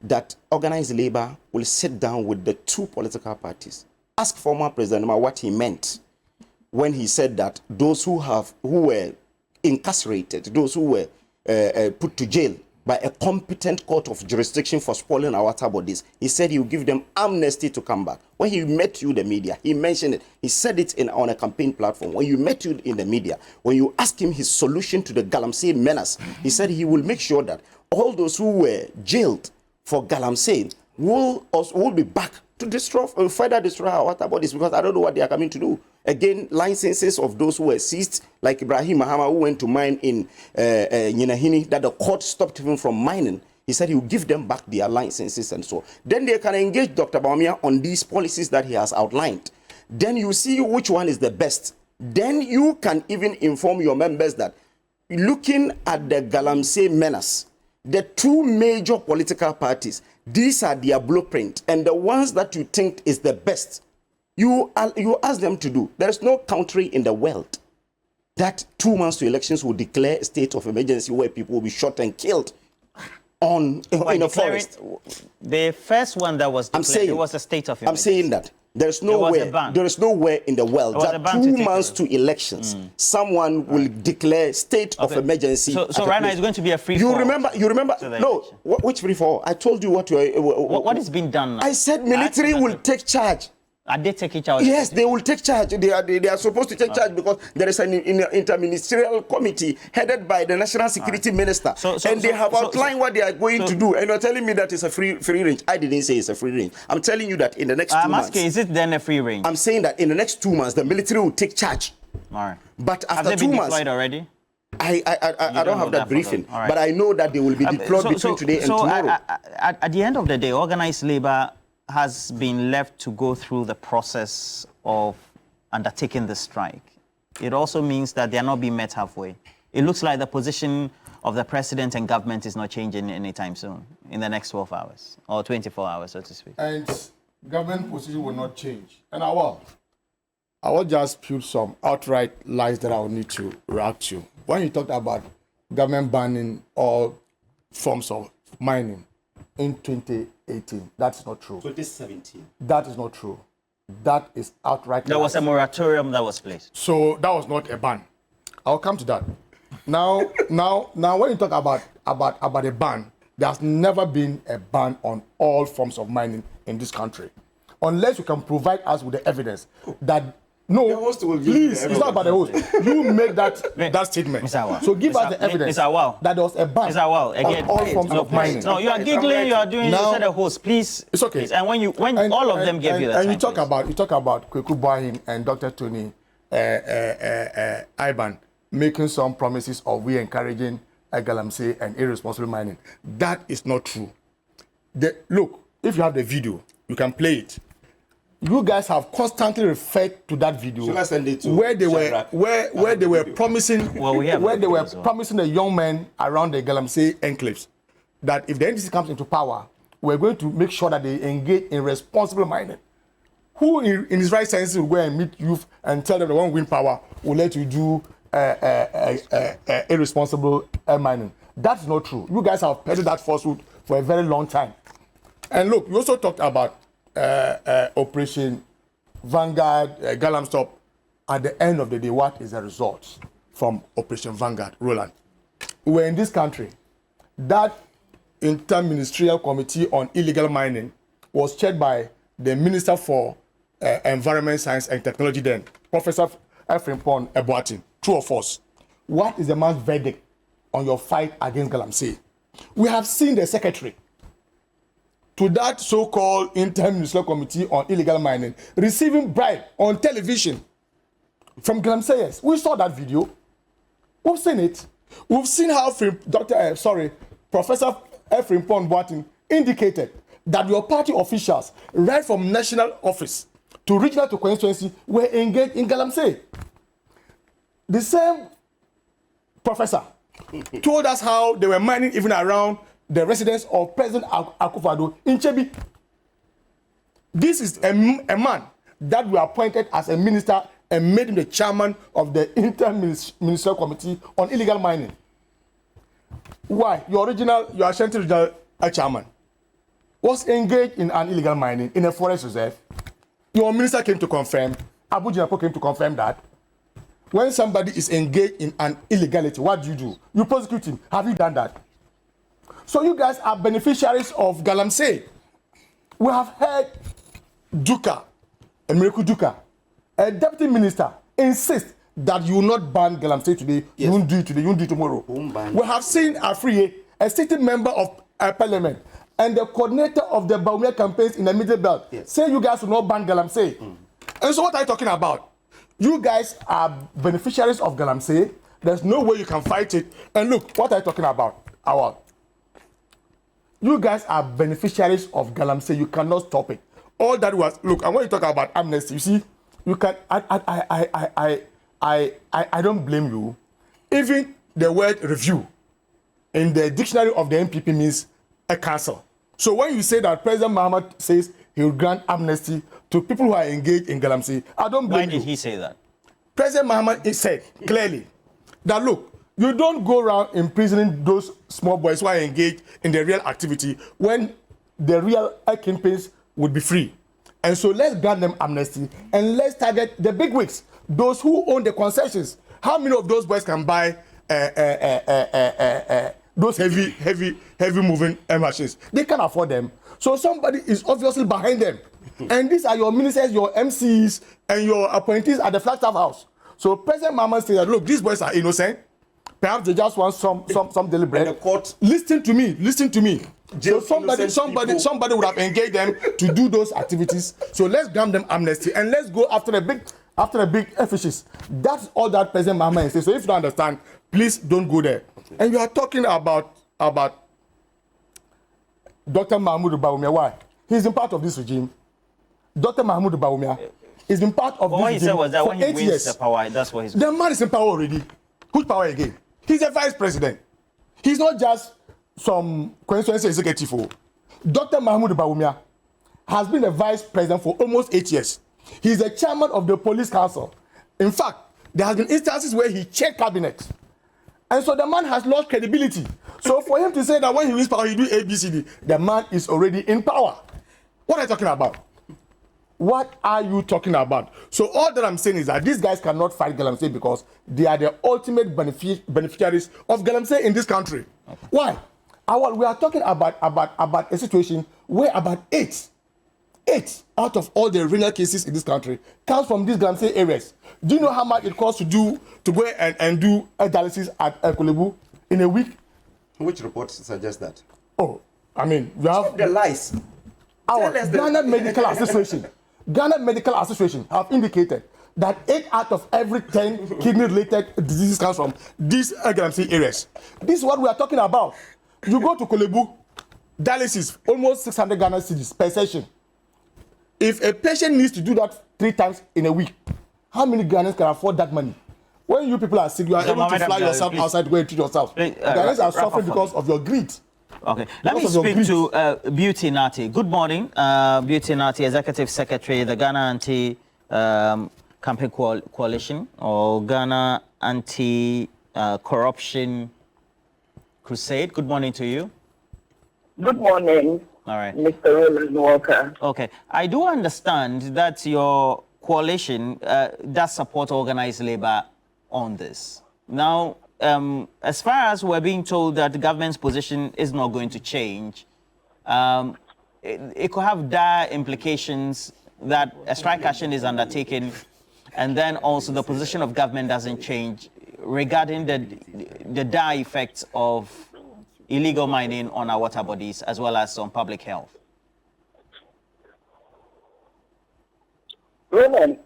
that organized labor will sit down with the two political parties, ask former President Numa what he meant when he said that those who were incarcerated, those who were put to jail by a competent court of jurisdiction for spoiling our water bodies, he said he would give them amnesty to come back. When he met you, the media, he mentioned it. He said it on a campaign platform. When you met you in the media, when you asked him his solution to the Galamsey menace, he said he will make sure that all those who were jailed for Galamsey will be back to further destroy our water bodies, because I don't know what they are coming to do. Again, licenses of those who were seized, like Ibrahim Mahama, who went to mine in Nyinahini, that the court stopped him from mining. He said he will give them back their licenses and so. Then they can engage Dr. Bawumia on these policies that he has outlined. Then you see which one is the best. Then you can even inform your members that, looking at the Galamsey menace, the two major political parties, these are their blueprint, and the ones that you think is the best, you ask them to do. There is no country in the world that 2 months to elections will declare a state of emergency where people will be shot and killed in a forest. The first one that was declared, it was a state of emergency. I'm saying that. There is nowhere in the world that 2 months to elections someone will declare state of emergency. So right now it's going to be a free fall. You remember? No, which free fall? I told you what is being done now? I said military will take charge. Are they taking charge? Yes, they will take charge. They are supposed to take charge because there is an interministerial committee headed by the National Security Minister. And they have outlined what they are going to do. And you're telling me that it's a free range. I didn't say it's a free range. I'm telling you that in the next 2 months. I'm asking, is it then a free range? I'm saying that in the next 2 months, the military will take charge. All right. But after have they 2 been months. Deployed already? I don't have that briefing. Right. But I know that they will be deployed between today and tomorrow. At the end of the day, organized labor has been left to go through the process of undertaking the strike. It also means that they are not being met halfway. It looks like the position of the president and government is not changing anytime soon, in the next 12 hours, or 24 hours, so to speak. And government position will not change. And I will just put some outright lies that I will need to react to. When you talked about government banning all forms of mining in 2018, that's not true. 2017. That is not true. That is outright. There was a moratorium that was placed. So that was not a ban. I'll come to that. Now, when you talk about a ban, there's never been a ban on all forms of mining in this country, unless you can provide us with the evidence that. No, please, it's not about the host. You make that statement. So give us the evidence that there was a ban on all forms of mining. No, you are giggling, you are doing, you said the host, please. It's okay. Please. And when all of them gave you that and time, you talk about Kweku Boahin and Dr. Tony Iban making some promises of we encouraging Galamsey and irresponsible mining. That is not true. Look, if you have the video, you can play it. You guys have constantly referred to that video where they were promising promising the young men around the Galamsey enclaves that if the NDC comes into power, we're going to make sure that they engage in responsible mining. Who in his right senses will go and meet youth and tell them they won't win power, will let you do irresponsible mining? That's not true. You guys have peddled that falsehood for a very long time. And look, you also talked about Operation Vanguard, Galamstop. At the end of the day, what is the result from Operation Vanguard, Roland? We're in this country. That Inter-Ministerial Committee on Illegal Mining was chaired by the Minister for Environment, Science and Technology then, Professor Efrimpong Eboatin, true or false. What is the man's verdict on your fight against Galamsey? We have seen the secretary to that so-called Inter-Ministerial Committee on Illegal Mining receiving bribe on television from Galamseyers. We saw that video. We've seen it. We've seen how Professor Efrimpong Eboatin indicated that your party officials, right from national office to regional to constituency, were engaged in Galamsey. The same professor told us how they were mining even around the residence of President Akufo-Addo in Chebi. This is a man that we appointed as a minister and made him the chairman of the Inter-Ministerial Committee on Illegal Mining. Why? Your Ashanti regional chairman was engaged in an illegal mining in a forest reserve. Your minister came to confirm, Abu Jinapo came to confirm that. When somebody is engaged in an illegality, what do? You prosecute him. Have you done that? So you guys are beneficiaries of Galamsey. We have heard Duka, Emeriku Duka, a deputy minister, insist that you will not ban Galamsey today. Yes. You won't do it today. You won't do it tomorrow. We have seen Afriye, a sitting member of parliament, and the coordinator of the Baumia campaigns in the Middle Belt, say you guys will not ban Galamsey. And so what are you talking about? You guys are beneficiaries of Galamsey. There's no way you can fight it. And look, what are you talking about? You guys are beneficiaries of Galamsey. You cannot stop it. All that was, look, and when you talk about amnesty, you see, you can, I don't blame you. Even the word review in the dictionary of the NPP means a council. So when you say that President Mahama says he will grant amnesty to people who are engaged in Galamsey, I don't blame you. Why did he say that? President Mahama said clearly that, look, you don't go around imprisoning those small boys who are engaged in the real activity when the real kingpins would be free. And so let's grant them amnesty and let's target the big wigs, those who own the concessions. How many of those boys can buy those heavy moving machines? They can't afford them. So somebody is obviously behind them. And these are your ministers, your MCs, and your appointees at the Flagstaff House. So President Mahama said, look, these boys are innocent. Perhaps they just want some deliberate. And the court. Listen to me. So somebody would have engaged them to do those activities. So let's grant them amnesty and let's go after the big fishes. That's all that President Mahama is saying. So if you don't understand, please don't go there. And you are talking about Dr. Mahmoud Bawumia. Why? He's been part of this regime. Dr. Mahmoud Bawumia has been part of this regime. What he said was that when he wins the power, that's what he's. The man is in power already. Whose power again? He's a vice president. He's not just some constituency executive. Dr. Mahmoud Bawumia has been a vice president for almost 8 years. He's the chairman of the police council. In fact, there have been instances where he chaired cabinet. And so the man has lost credibility. So for him to say that when he wins power, he do ABCD, the man is already in power. What are you talking about? What are you talking about? So all that I'm saying is that these guys cannot fight Galamsey because they are the ultimate beneficiaries of Galamsey in this country. Okay. Why? We are talking about a situation where about eight out of all the renal cases in this country comes from these Galamsey areas. Do you know how much it costs to go and do a dialysis at Kolebu in a week? Which report suggests that? Oh, I mean, you have stop the lies. Our Ghana Medical Association have indicated that 8 out of every 10 kidney-related diseases comes from these Galamsey areas. This is what we are talking about. You go to Kolebu, dialysis, almost 600 Ghana cedis per session. If a patient needs to do that 3 times in a week, how many Ghanaians can afford that money? When you people are sick, you are able to fly yourself outside to go and treat yourself. Ghanaians are suffering because of your greed. Okay, let me speak to Beauty Nati. Good morning, Beauty Nati, Executive Secretary, the Ghana Anti-Campaign Coalition or Ghana Anti-Corruption Crusade. Good morning to you. Good morning. All right. Mr. Roland Walker. Okay, I do understand that your coalition does support organized labor on this. Now, as far as we're being told that the government's position is not going to change, it could have dire implications that a strike action is undertaken and then also the position of government doesn't change regarding the dire effects of illegal mining on our water bodies as well as on public health. Roland,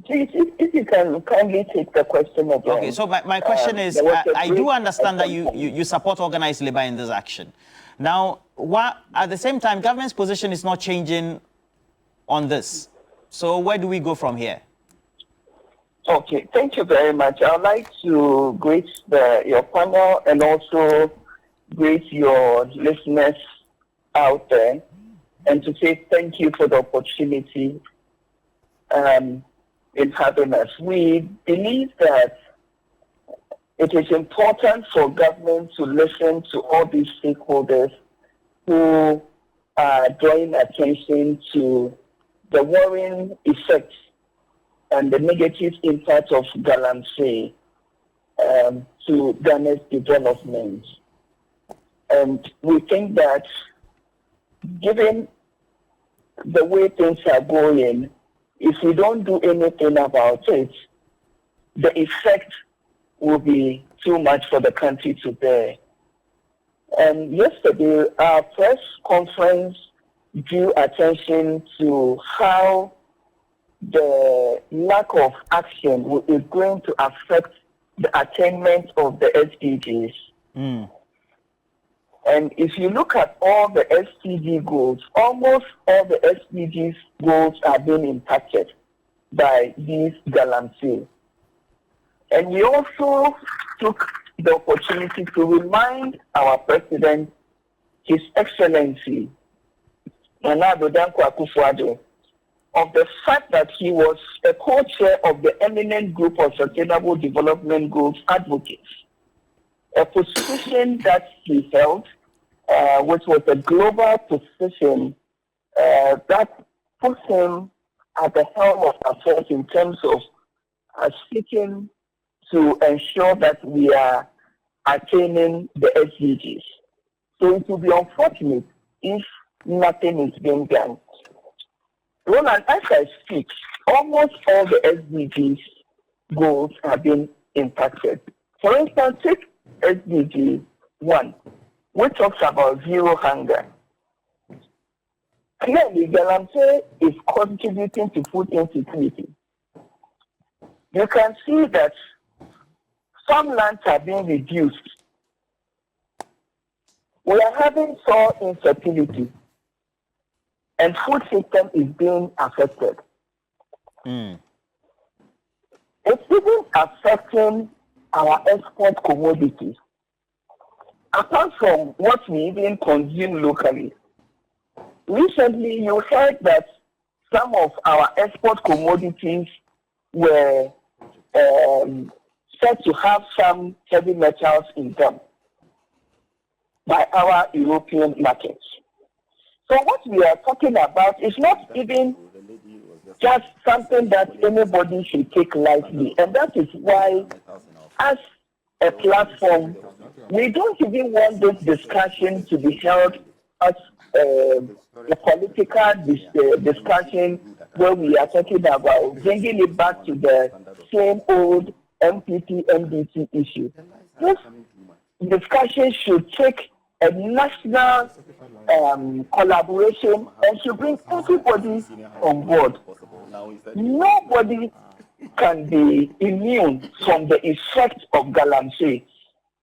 please, if you can kindly take the question again. Okay, so my question is, I do understand that you support organized labor in this action. Now, at the same time, government's position is not changing on this. So where do we go from here? Okay, thank you very much. I'd like to greet your panel and also greet your listeners out there and to say thank you for the opportunity in having us. We believe that it is important for government to listen to all these stakeholders who are drawing attention to the worrying effects and the negative impact of Galamsey to Ghana's development. And we think that given the way things are going, if we don't do anything about it, the effect will be too much for the country to bear. And yesterday, our press conference drew attention to how the lack of action is going to affect the attainment of the SDGs. And if you look at all the SDG goals, almost all the SDGs goals are being impacted by these galamsey. And we also took the opportunity to remind our president, His Excellency, Nana Addo Dankwa Akufo-Addo, of the fact that he was a co-chair of the eminent group of Sustainable Development Goals advocates, a position that he held, which was a global position that put him at the helm of affairs in terms of seeking to ensure that we are attaining the SDGs. So it will be unfortunate if nothing is being done. Roland, as I speak, almost all the SDGs goals have been impacted. For instance, take SDG 1, which talks about zero hunger. Clearly, galamsey is contributing to food insecurity. You can see that some lands are being reduced. We are having soil infertility, and food system is being affected. It's even affecting our export commodities. Apart from what we even consume locally, recently you heard that some of our export commodities were said to have some heavy metals in them by our European markets. So what we are talking about is not even just something that anybody should take lightly. And that is why, as a platform, we don't even want this discussion to be held as a political discussion where we are talking about bringing it back to the same old MPT, MDT issue. This discussion should take a national collaboration and should bring everybody on board. Nobody can be immune from the effect of galamsey.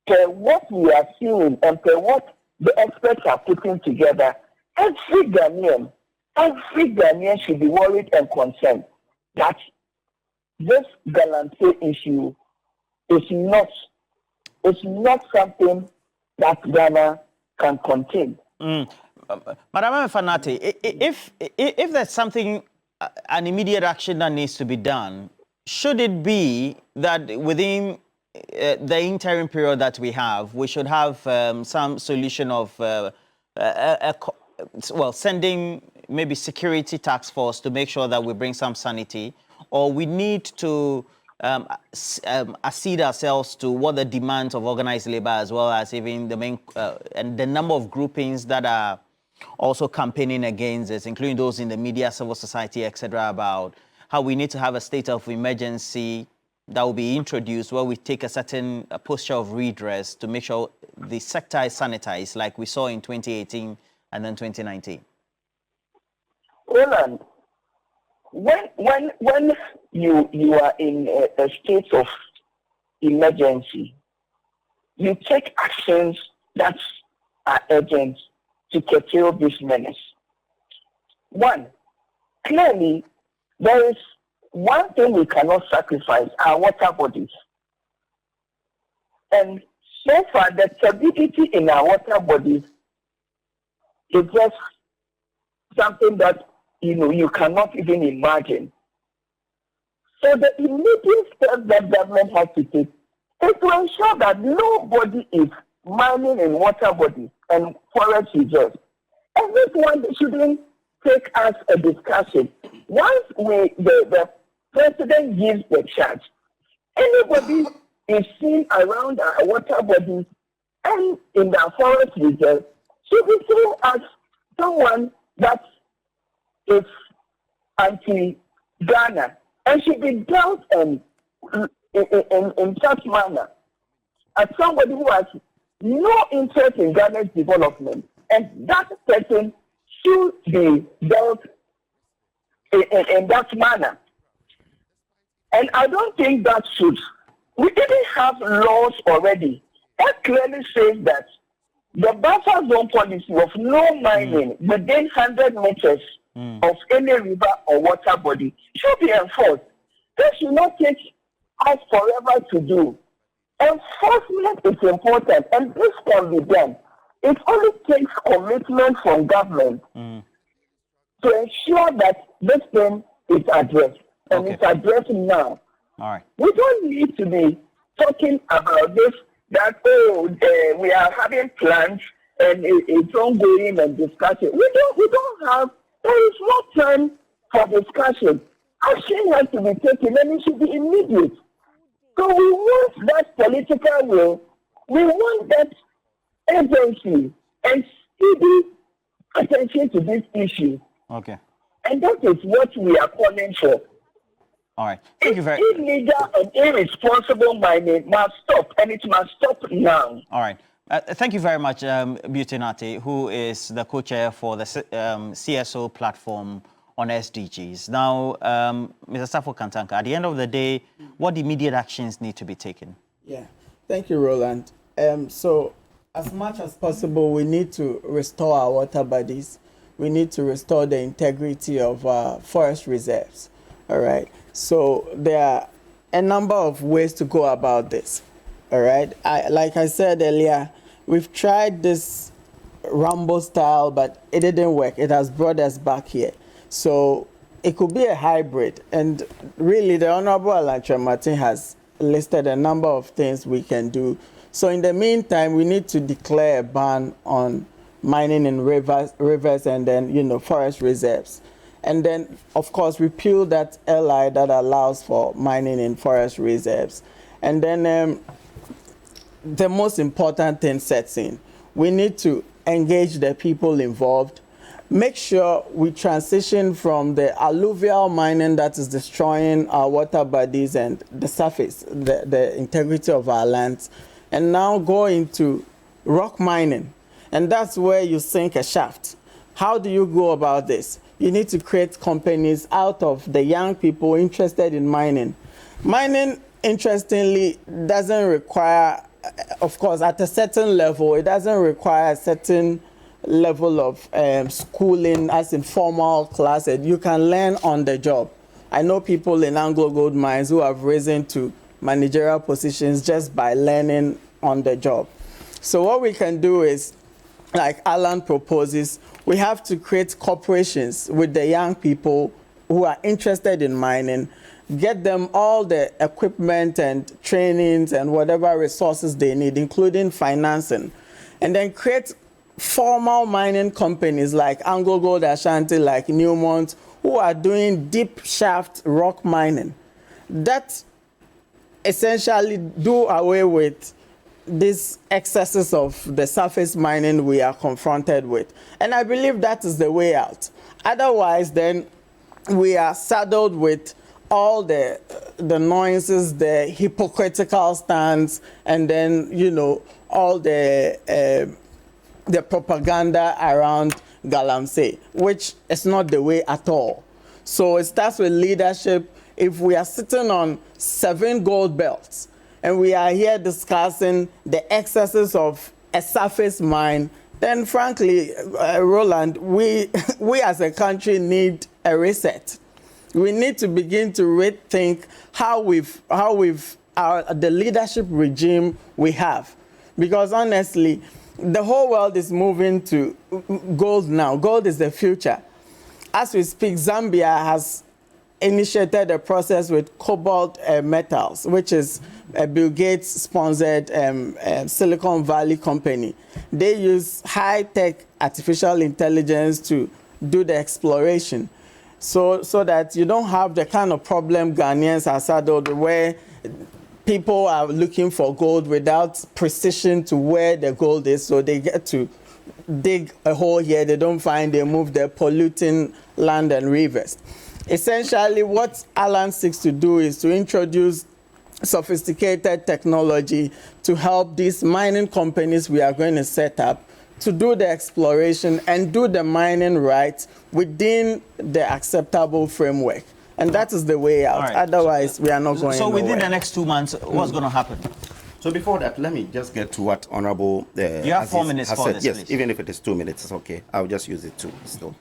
Per what we are seeing and per what the experts are putting together, every Ghanaian should be worried and concerned that this galamsey issue is not something that Ghana can contain. Madam Fanati, if there's something, an immediate action that needs to be done, should it be that within the interim period that we have, we should have some solution of, sending maybe security task force to make sure that we bring some sanity, or we need to accede ourselves to what the demands of organized labor, as well as even the main and the number of groupings that are also campaigning against this, including those in the media, civil society, etc., about how we need to have a state of emergency that will be introduced where we take a certain posture of redress to make sure the sector is sanitized, like we saw in 2018 and then 2019. Roland, when you are in a state of emergency, you take actions that are urgent to curtail this menace. One, clearly, there is one thing we cannot sacrifice, our water bodies. And so far, the turbidity in our water bodies is just something that you cannot even imagine. So the immediate step that government has to take is to ensure that nobody is mining in water bodies and forest reserves. And this one shouldn't take us a discussion. Once the president gives the charge, anybody is seen around our water bodies, mine in the forest reserve should be seen as someone that is anti-Ghana and should be dealt in such manner as somebody who has no interest in Ghana's development, and that person should be dealt in that manner. And I don't think that should. We even have laws already that clearly says that the buffer zone policy of no mining within 100 meters of any river or water body should be enforced. This should not take us forever to do. Enforcement is important, and this can be done. It only takes commitment from government to ensure that this thing is addressed, and it's addressed now. All right. We don't need to be talking about this, that, we are having plans and it's ongoing and discussion. We don't have, there is no time for discussion. Action has to be taken, and it should be immediate. So we want that political will, we want that agency and steady attention to this issue. Okay. And that is what we are calling for. All right. Thank you very much. Illegal and irresponsible mining must stop, and it must stop now. All right. Thank you very much, Butinati, who is the co-chair for the CSO platform on SDGs. Now, Mr. Safo Kantanka, at the end of the day, what immediate actions need to be taken? Yeah, thank you, Roland. So, as much as possible, we need to restore our water bodies. We need to restore the integrity of our forest reserves. All right. So there are a number of ways to go about this. All right. Like I said earlier, we've tried this Rambo style, but it didn't work. It has brought us back here. So it could be a hybrid. And really, the Honorable Alantra Martin has listed a number of things we can do. So in the meantime, we need to declare a ban on mining in rivers and then, forest reserves. And then, of course, repeal that LI that allows for mining in forest reserves. And then the most important thing sets in. We need to engage the people involved. Make sure we transition from the alluvial mining that is destroying our water bodies and the surface, the integrity of our lands, and now go into rock mining. And that's where you sink a shaft. How do you go about this? You need to create companies out of the young people interested in mining. Mining, interestingly, doesn't require, of course, at a certain level, it doesn't require a certain level of schooling, as in formal classes. You can learn on the job. I know people in Anglo Gold Mines who have risen to managerial positions just by learning on the job. So what we can do is, like Alan proposes, we have to create corporations with the young people who are interested in mining, get them all the equipment and trainings and whatever resources they need, including financing, and then create formal mining companies like Anglo Gold Ashanti, like Newmont, who are doing deep shaft rock mining. That essentially do away with these excesses of the surface mining we are confronted with. And I believe that is the way out. Otherwise, then we are saddled with all the nuances, the hypocritical stance, and then, all the propaganda around Galamsey, which is not the way at all. So it starts with leadership. If we are sitting on 7 gold belts, and we are here discussing the excesses of a surface mine, then frankly, Roland, we as a country need a reset. We need to begin to rethink how the leadership regime we have. Because honestly, the whole world is moving to gold now. Gold is the future. As we speak, Zambia has initiated a process with cobalt metals, which is a Bill Gates-sponsored Silicon Valley company. They use high-tech artificial intelligence to do the exploration, so that you don't have the kind of problem Ghanaians are saddled where people are looking for gold without precision to where the gold is, so they get to dig a hole here, they don't find, they move, they're polluting land and rivers. Essentially, what Alan seeks to do is to introduce sophisticated technology to help these mining companies we are going to set up to do the exploration and do the mining right within the acceptable framework. And that is the way out. Right. Otherwise, we are not going So within nowhere. the next 2 months, what's going to happen? So before that, let me just get to what Honorable You have 4 Aziz minutes has for said. this, Yes, please. even if it is 2 minutes, it's okay. I'll just use it too. Still,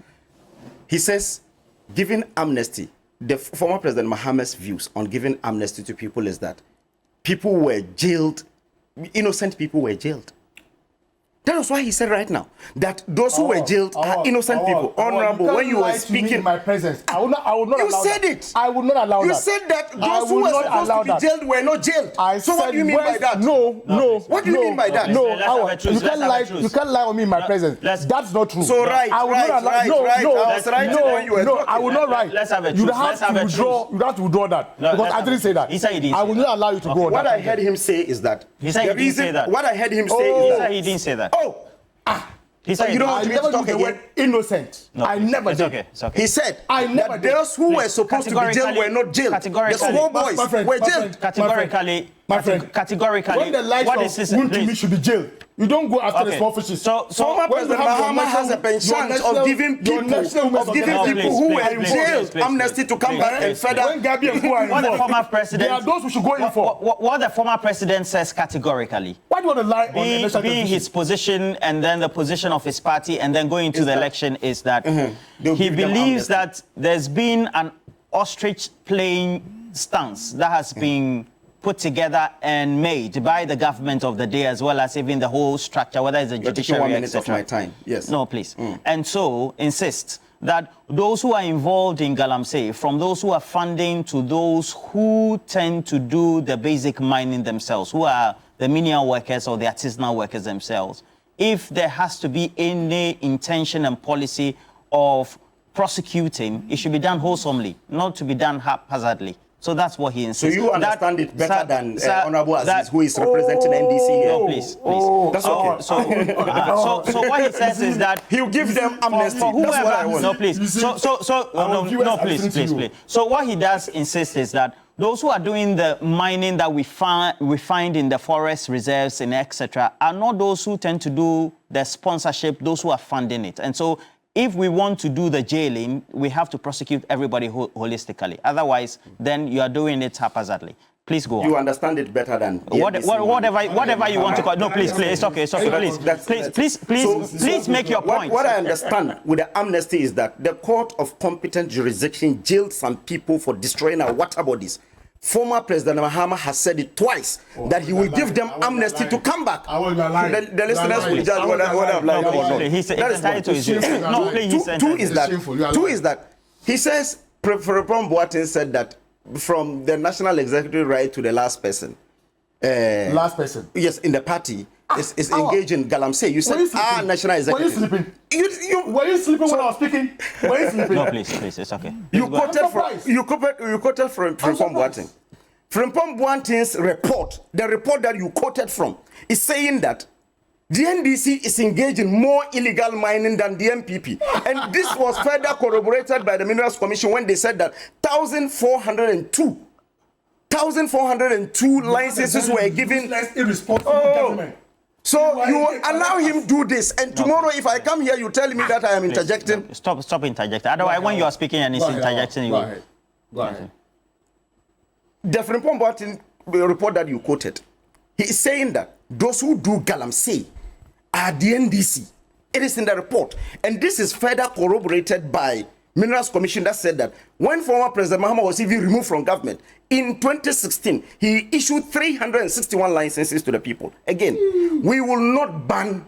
he says, giving amnesty. The former President Mohammed's views on giving amnesty to people is that people were jailed, innocent people were jailed. That is why he said right now that those who were jailed are innocent people. Honorable, when you were speaking in my presence, I will not you allow said that. it. I will not allow You that. said that I those who will were not supposed allow to be that. jailed were not jailed. I So what do you mean by that? No. What do you mean by that? No, Let's have a truce. you can't Let's have a lie. truce. You can't lie on me in my presence. let's- That's not true. So right, I will right, not allow. right, No, right. no, I was right when you were no. talking. I will not write. Let's have a You truce. have Let's have to a withdraw. truce. You have to withdraw that No, because let's I have didn't a say that. truce. He said he didn't I say will that. not allow you to go on What that. I heard him say is that He said he the didn't say that. What I heard him say He is said he didn't say that. He said you don't I want me to never talk used the again? word innocent. No, I please. never It's did. okay. It's okay. He said I never that did. those who were supposed to be jailed were not jailed. The small boys My friend, were my jailed. friend. Categorically, My friend, categorically, when the likes what of is this? Wuntumi Please. should be jailed, you don't go after the Okay. small fishes. So Former when President you have your Mahama has a national- chance your of giving your people, national women of giving No, people please, who please, were please, jailed please, amnesty please, to come please, back and please, further. When Gabi and who are What the involved, former president, they are those who should go in for. what the former president says categorically, Why do you want to lie on the being national television? his position and then the position of his party and then going into the election is that They'll he give them believes amnesty. that there's been an ostrich playing stance that has been put together and made by the government of the day as well as even the whole structure, whether it's the You're taking judiciary, 1 minute of etc. my time. Yes. No, please. And so insist that those who are involved in Galamsey, from those who are funding to those who tend to do the basic mining themselves, who are the menial workers or the artisanal workers themselves, if there has to be any intention and policy of prosecuting, it should be done wholesomely, not to be done haphazardly. So that's what he So insists. you understand it better Sir, than sir, Honorable Aziz, that- who is representing NDC here. No, please, please. That's okay. So what he says is that He'll give them amnesty. for That's what I whoever, want. no, please. So no, viewers no, are please, listening please, to you. please. So what he does insist is that those who are doing the mining that we find in the forest reserves and etc. are not those who tend to do the sponsorship, those who are funding it. And so if we want to do the jailing, we have to prosecute everybody holistically. Otherwise, then you are doing it haphazardly. Please go on. You understand it better than the NDC man. Whatever you want to call. No, please, it's okay. It's okay. Please make your point. What I understand with the amnesty is that the court of competent jurisdiction jailed some people for destroying our water bodies. Former President Mahama has said it twice that he will give them amnesty to come back. The listeners will judge whether I'm lying or not. He's That is entitled to his one. No, please, he's Two is entitled. that. Two is that he says Prepon Boateng said that from the national executive right to the last person. Last person. Yes, in the party is engaged in Galamsey. You said national executive. Were you sleeping? Were you sleeping when I was speaking? Were you sleeping? No, please, it's okay. You quoted from I'm Frimpong Boateng. Frimpong Boateng's report, the report that you quoted from, is saying that the NDC is engaged in more illegal mining than the MPP. And this was further corroborated by the Minerals Commission when they said that 1,402 licenses were given. Irresponsible government. So you allow him do this, and tomorrow if I come here, you tell me that I am interjecting. Stop interjecting. Otherwise, when you are speaking and he's interjecting, Go ahead. The Frimpong Boateng report that you quoted, he is saying that those who do Galamsey are the NDC. It is in the report. And this is further corroborated by Minerals Commission that said that when former President Mahama was even removed from government, in 2016, he issued 361 licenses to the people. Again, we will not ban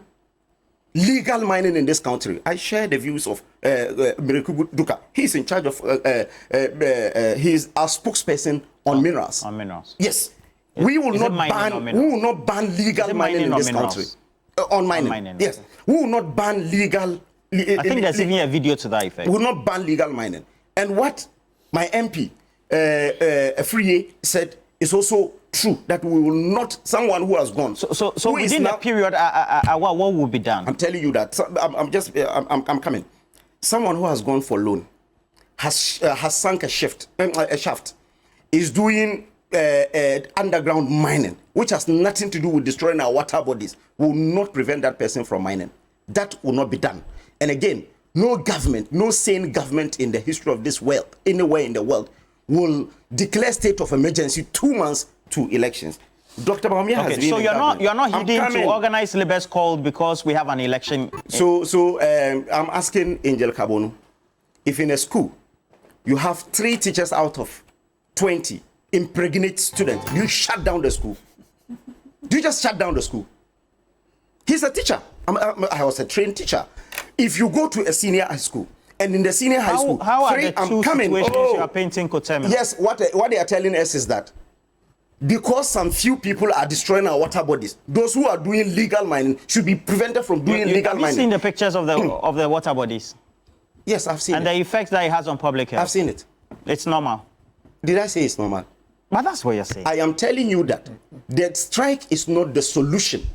legal mining in this country. I share the views of Miracle Duka. He's in charge of, he's our spokesperson on minerals. On minerals. Yes. We will not ban legal mining in this country. On mining. Yes. We will not ban legal. I think there's even a video to that effect. We will not ban legal mining. And what my MP, Friye, said it's also true that we will not, someone who has gone. So within the period, what will be done? I'm telling you that. So I'm coming. Someone who has gone for loan, has sunk a shaft, is doing underground mining, which has nothing to do with destroying our water bodies, will not prevent that person from mining. That will not be done. And again, no government, no sane government in the history of this world, anywhere in the world, will declare state of emergency 2 months to elections. Dr. Bawumia has been. So you're not heeding to organize labor's call because we have an election. So I'm asking Angel Kabono, if in a school you have 3 teachers out of 20 impregnate students, do you shut down the school? Do you just shut down the school? He's a teacher. I was a trained teacher. If you go to a senior high school, and in the senior high school, how are the two situations you are painting coterminous? Yes, what they are telling us is that because some few people are destroying our water bodies, those who are doing legal mining should be prevented from doing legal mining. Have you seen the pictures of the water bodies? Yes, I've seen it. And the effect that it has on public health? I've seen it. It's normal. Did I say it's normal? But that's what you're saying. I am telling you that the strike is not the solution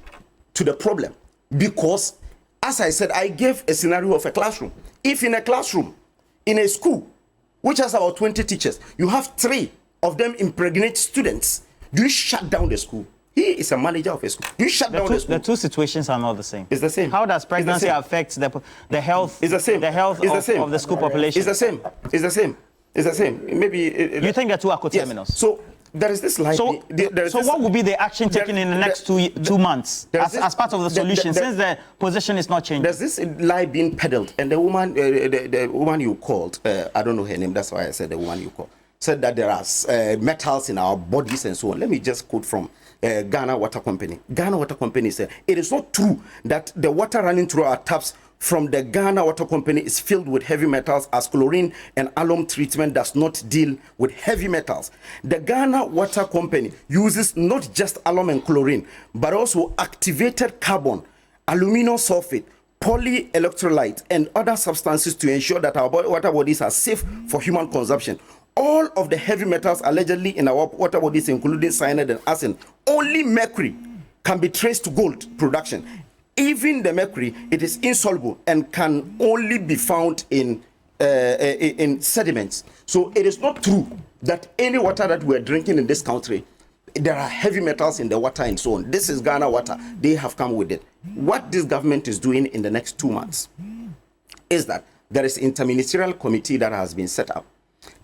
to the problem, because, as I said, I gave a scenario of a classroom. If in a classroom, in a school, which has about 20 teachers, you have 3 of them impregnate students, do you shut down the school? He is a manager of a school. Do you shut down the school? The two situations are not the same. It's the same. How does pregnancy affect the health? It's the same. The health of the school population. It's the same. It's the same. It's the same. Maybe you think the two are coterminous? Yes. So there is this line. So what would be the action taken in the next 2 months as part of the solution, since the position is not changing? There's this lie being peddled, and the woman you called, I don't know her name, that's why I said the woman you called, said that there are metals in our bodies and so on. Let me just quote from Ghana Water Company. Ghana Water Company said, it is not true that the water running through our taps from the Ghana Water Company is filled with heavy metals, as chlorine and alum treatment does not deal with heavy metals. The Ghana Water Company uses not just alum and chlorine, but also activated carbon, aluminum sulfate, polyelectrolyte, and other substances to ensure that our water bodies are safe for human consumption. All of the heavy metals allegedly in our water bodies, including cyanide and arsen, only mercury can be traced to gold production. Even the mercury, it is insoluble and can only be found in sediments. So it is not true that any water that we're drinking in this country, there are heavy metals in the water and so on. This is Ghana water. They have come with it. What this government is doing in the next 2 months is that there is an interministerial committee that has been set up.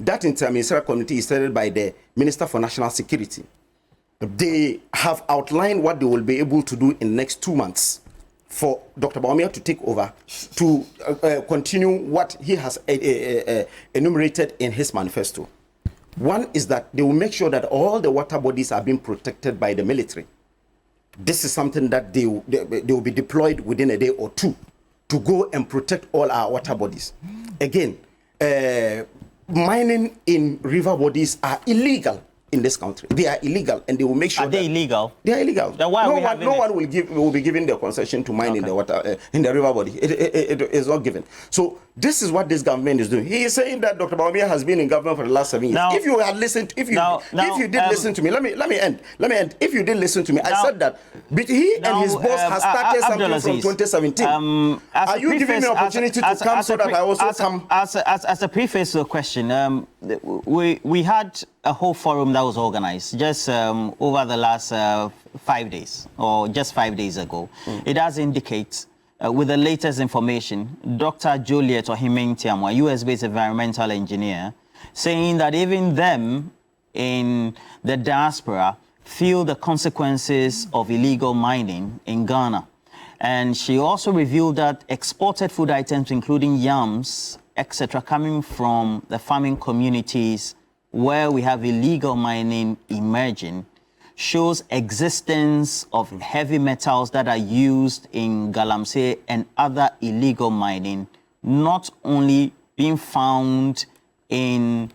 That interministerial committee is headed by the Minister for National Security. They have outlined what they will be able to do in the next 2 months for Dr. Bawumia to take over, to continue what he has enumerated in his manifesto. One is that they will make sure that all the water bodies are being protected by the military. This is something that they will be deployed within a day or 2 to go and protect all our water bodies. Again, mining in river bodies are illegal in this country. They are illegal, and they will make sure. Are they illegal? They are illegal. Then why no one will be given the concession to mine in the water in the river body. It is not given. So this is what this government is doing. He is saying that Dr. Bawumia has been in government for the last 7 years. Now, if you had listened, if you did listen to me, let me end. If you did listen to me, I said that he and his boss has started something from 2017. Are you giving me an opportunity to come so that I also come? As a preface to the question, we had a whole forum that was organized just over the last 5 days, or just 5 days ago. It does indicate, with the latest information, Dr. Juliet Ohimen-Tiamwa, US-based environmental engineer, saying that even them in the diaspora feel the consequences of illegal mining in Ghana. And she also revealed that exported food items, including yams, etc., coming from the farming communities where we have illegal mining emerging, shows existence of heavy metals that are used in Galamsey and other illegal mining, not only being found in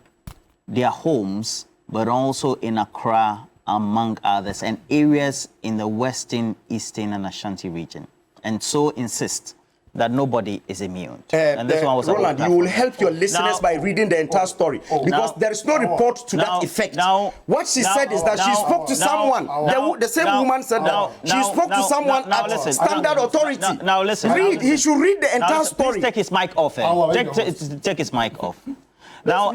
their homes, but also in Accra, among others, and areas in the Western, Eastern, and Ashanti region. And so insist that nobody is immune. And this one was Roland, you will help your listeners by reading the entire story because there is no report to that effect. What she said is that she spoke to someone. The same woman said that she spoke to someone at Standard Authority. Now listen. He should read the entire story. Please take his mic off. Take his mic off. Now,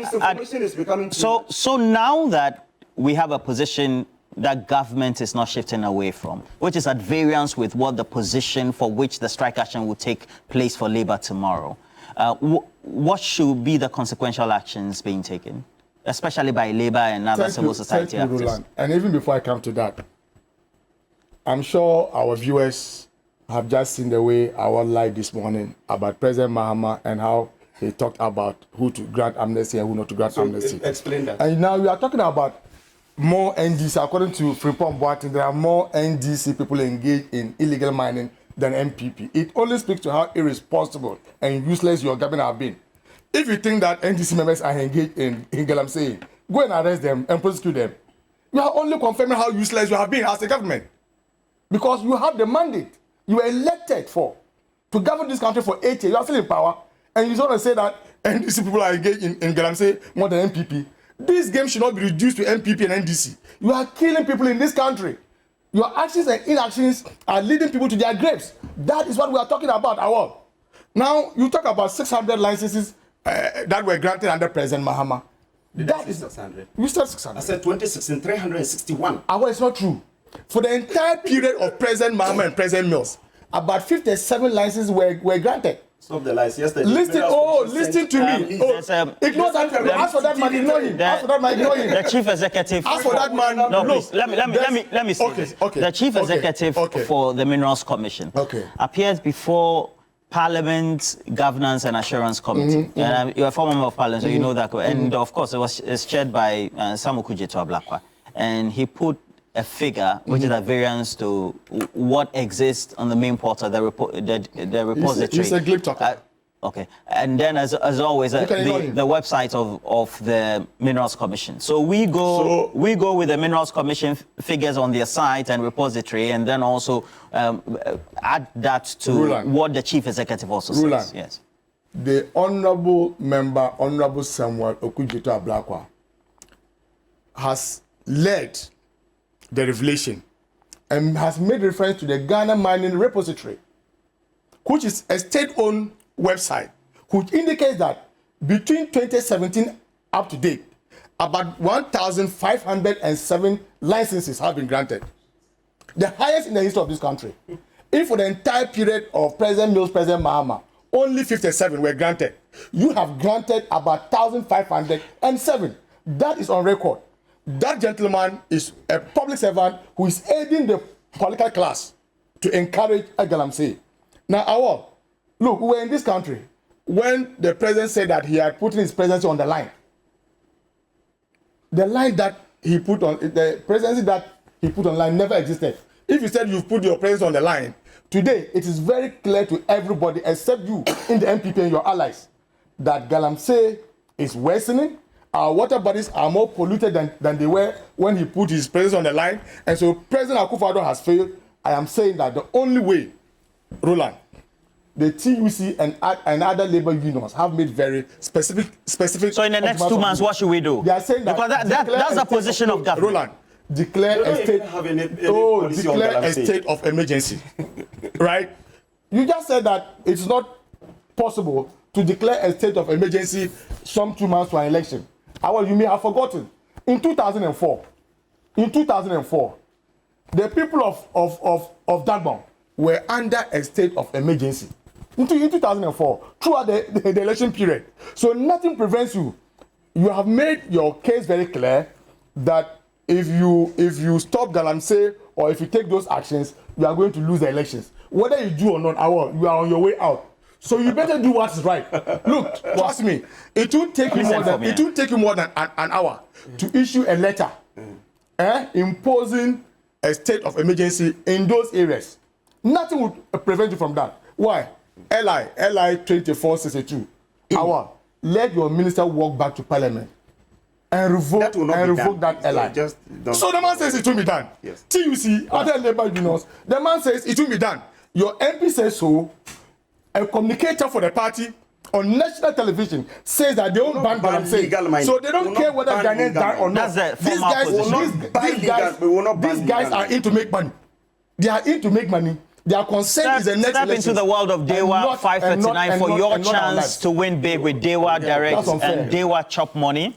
so now that we have a position that government is not shifting away from, which is at variance with what the position for which the strike action will take place for labor tomorrow. What should be the consequential actions being taken, especially by labor and other civil society actors? Roland. And even before I come to that, I'm sure our viewers have just seen the way our live this morning about President Mahama and how he talked about who to grant amnesty and who not to grant amnesty. Explain that. And now we are talking about more NDC, according to Frimpong Boateng, there are more NDC people engaged in illegal mining than MPP. It only speaks to how irresponsible and useless your government have been. If you think that NDC members are engaged in galamsey, go and arrest them and prosecute them. You are only confirming how useless you have been as a government. Because you have the mandate you were elected to govern this country for 8 years. You are still in power, and you want to say that NDC people are engaged in galamsey more than MPP. This game should not be reduced to MPP and NDC. You are killing people in this country. Your actions and inactions are leading people to their graves. That is what we are talking about, Awal. Now, you talk about 600 licenses that were granted under President Mahama. That is 600. You said 600. I said 2016, 361. Awal, it's not true. For the entire period of President Mahama and President Mills, about 57 licenses were granted. Stop the lies. Yesterday. Listen to me. Ignore that. Ask for that man. Ignore him. Ask for that man. Ignore him. The chief executive. Ask for that man. No, please. Let me say this. Okay. The chief executive for the Minerals Commission appears before Parliament Governance and Assurance Committee. And you're a former member of Parliament, so you know that. And of course, it's chaired by Samu Kujeto Ablakwa, and he put a figure which is a variance to what exists on the main portal, the repository. He's a glib talker. Okay, and then as always, the website of the Minerals Commission. So we go with the Minerals Commission figures on their site and repository, and then also add that to what the chief executive also says. Yes. The honourable member, Honourable Samuel Okujeto Ablakwa, has led the revelation and has made reference to the Ghana Mining Repository, which is a state-owned website, which indicates that between 2017 up to date, about 1,507 licenses have been granted. The highest in the history of this country. If for the entire period of President Mills, President Mahama, only 57 were granted, you have granted about 1,507. That is on record. That gentleman is a public servant who is aiding the political class to encourage a galamsey. Now, Awal, look, we were in this country when the president said that he had put his presidency on the line. The line that he put on, the presidency that he put on line never existed. If you said you've put your presidency on the line, today it is very clear to everybody except you in the MPP and your allies that galamsey is worsening. Our water bodies are more polluted than they were when he put his presence on the line. And so President Akufo-Addo has failed. I am saying that the only way, Roland, the TUC and other labor unions have made very specific. So in the next 2 months, what should we do? They are saying that because that's the position of government. Roland, declare a state of emergency. Right? You just said that it's not possible to declare a state of emergency some 2 months to an election. You may have forgotten. In 2004, the people of Dagbon were under a state of emergency. In 2004, throughout the election period. So nothing prevents you. You have made your case very clear that if you stop galamsey or if you take those actions, you are going to lose the elections. Whether you do or not, you are on your way out. So you better do what's right. Look, trust me, it won't take you more than an hour to issue a letter imposing a state of emergency in those areas. Nothing would prevent you from that. Why? LI 2462. Let your minister walk back to Parliament and revoke that LI. So the man says it will be done. Yes. TUC, other labor unions, the man says it will be done. Your MP says so. a communicator for the party on national television says that they won't ban what I'm saying. So they don't care whether Ghanaians die or not. These guys are in to make money. They are in to make money. Their concern is the next Step into the world of Dewa 539 for your chance to win big with Dewa Direct and Dewa Chop Money.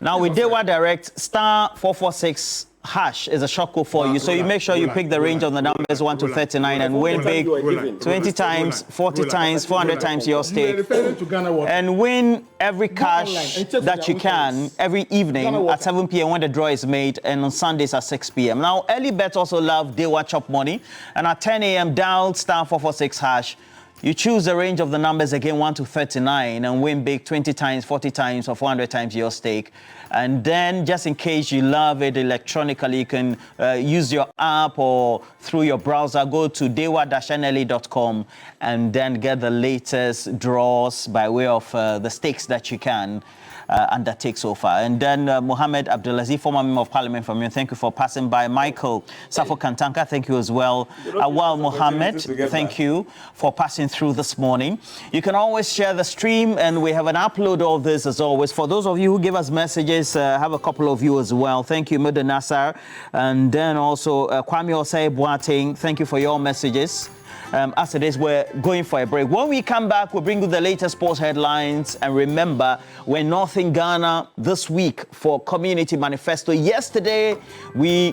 Now with Dewa Direct, star 446 hash is a short code for you. So you make sure you pick the range of the numbers 1 to 39 and win big 20 times, 40 times, 400 times your stake. And win every cash that you can every evening at 7 p.m. when the draw is made, and on Sundays at 6 p.m. Now, early bets also love Dewa Chop Money. And at 10 a.m., dial star 446 hash. You choose the range of the numbers again 1 to 39 and win big 20 times, 40 times, or 400 times your stake. And then, just in case you love it electronically, you can use your app or through your browser, go to dewa-nla.com and then get the latest draws by way of the stakes that you can undertake so far. And then Mohammed Abdulaziz, former Member of Parliament from you, thank you for passing by. Michael Safo Kantanka, thank you as well. Awal Mohammed, thank you for passing through this morning. You can always share the stream, and we have an upload of this as always. For those of you who give us messages, have a couple of you as well. Thank you, Muda Nassar. And then also Kwame Osei Boateng, thank you for your messages. As it is, we're going for a break. When we come back, we'll bring you the latest sports headlines. And remember, we're north in Ghana this week for Community Manifesto. Yesterday, we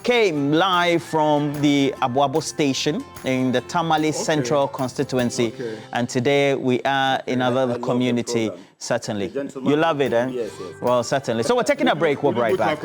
came live from the Abuabo station in the Tamale Central constituency. And today, we are in another community, certainly. You love it, eh? Yes, yes. Well, certainly. So we're taking a break. We'll be right back.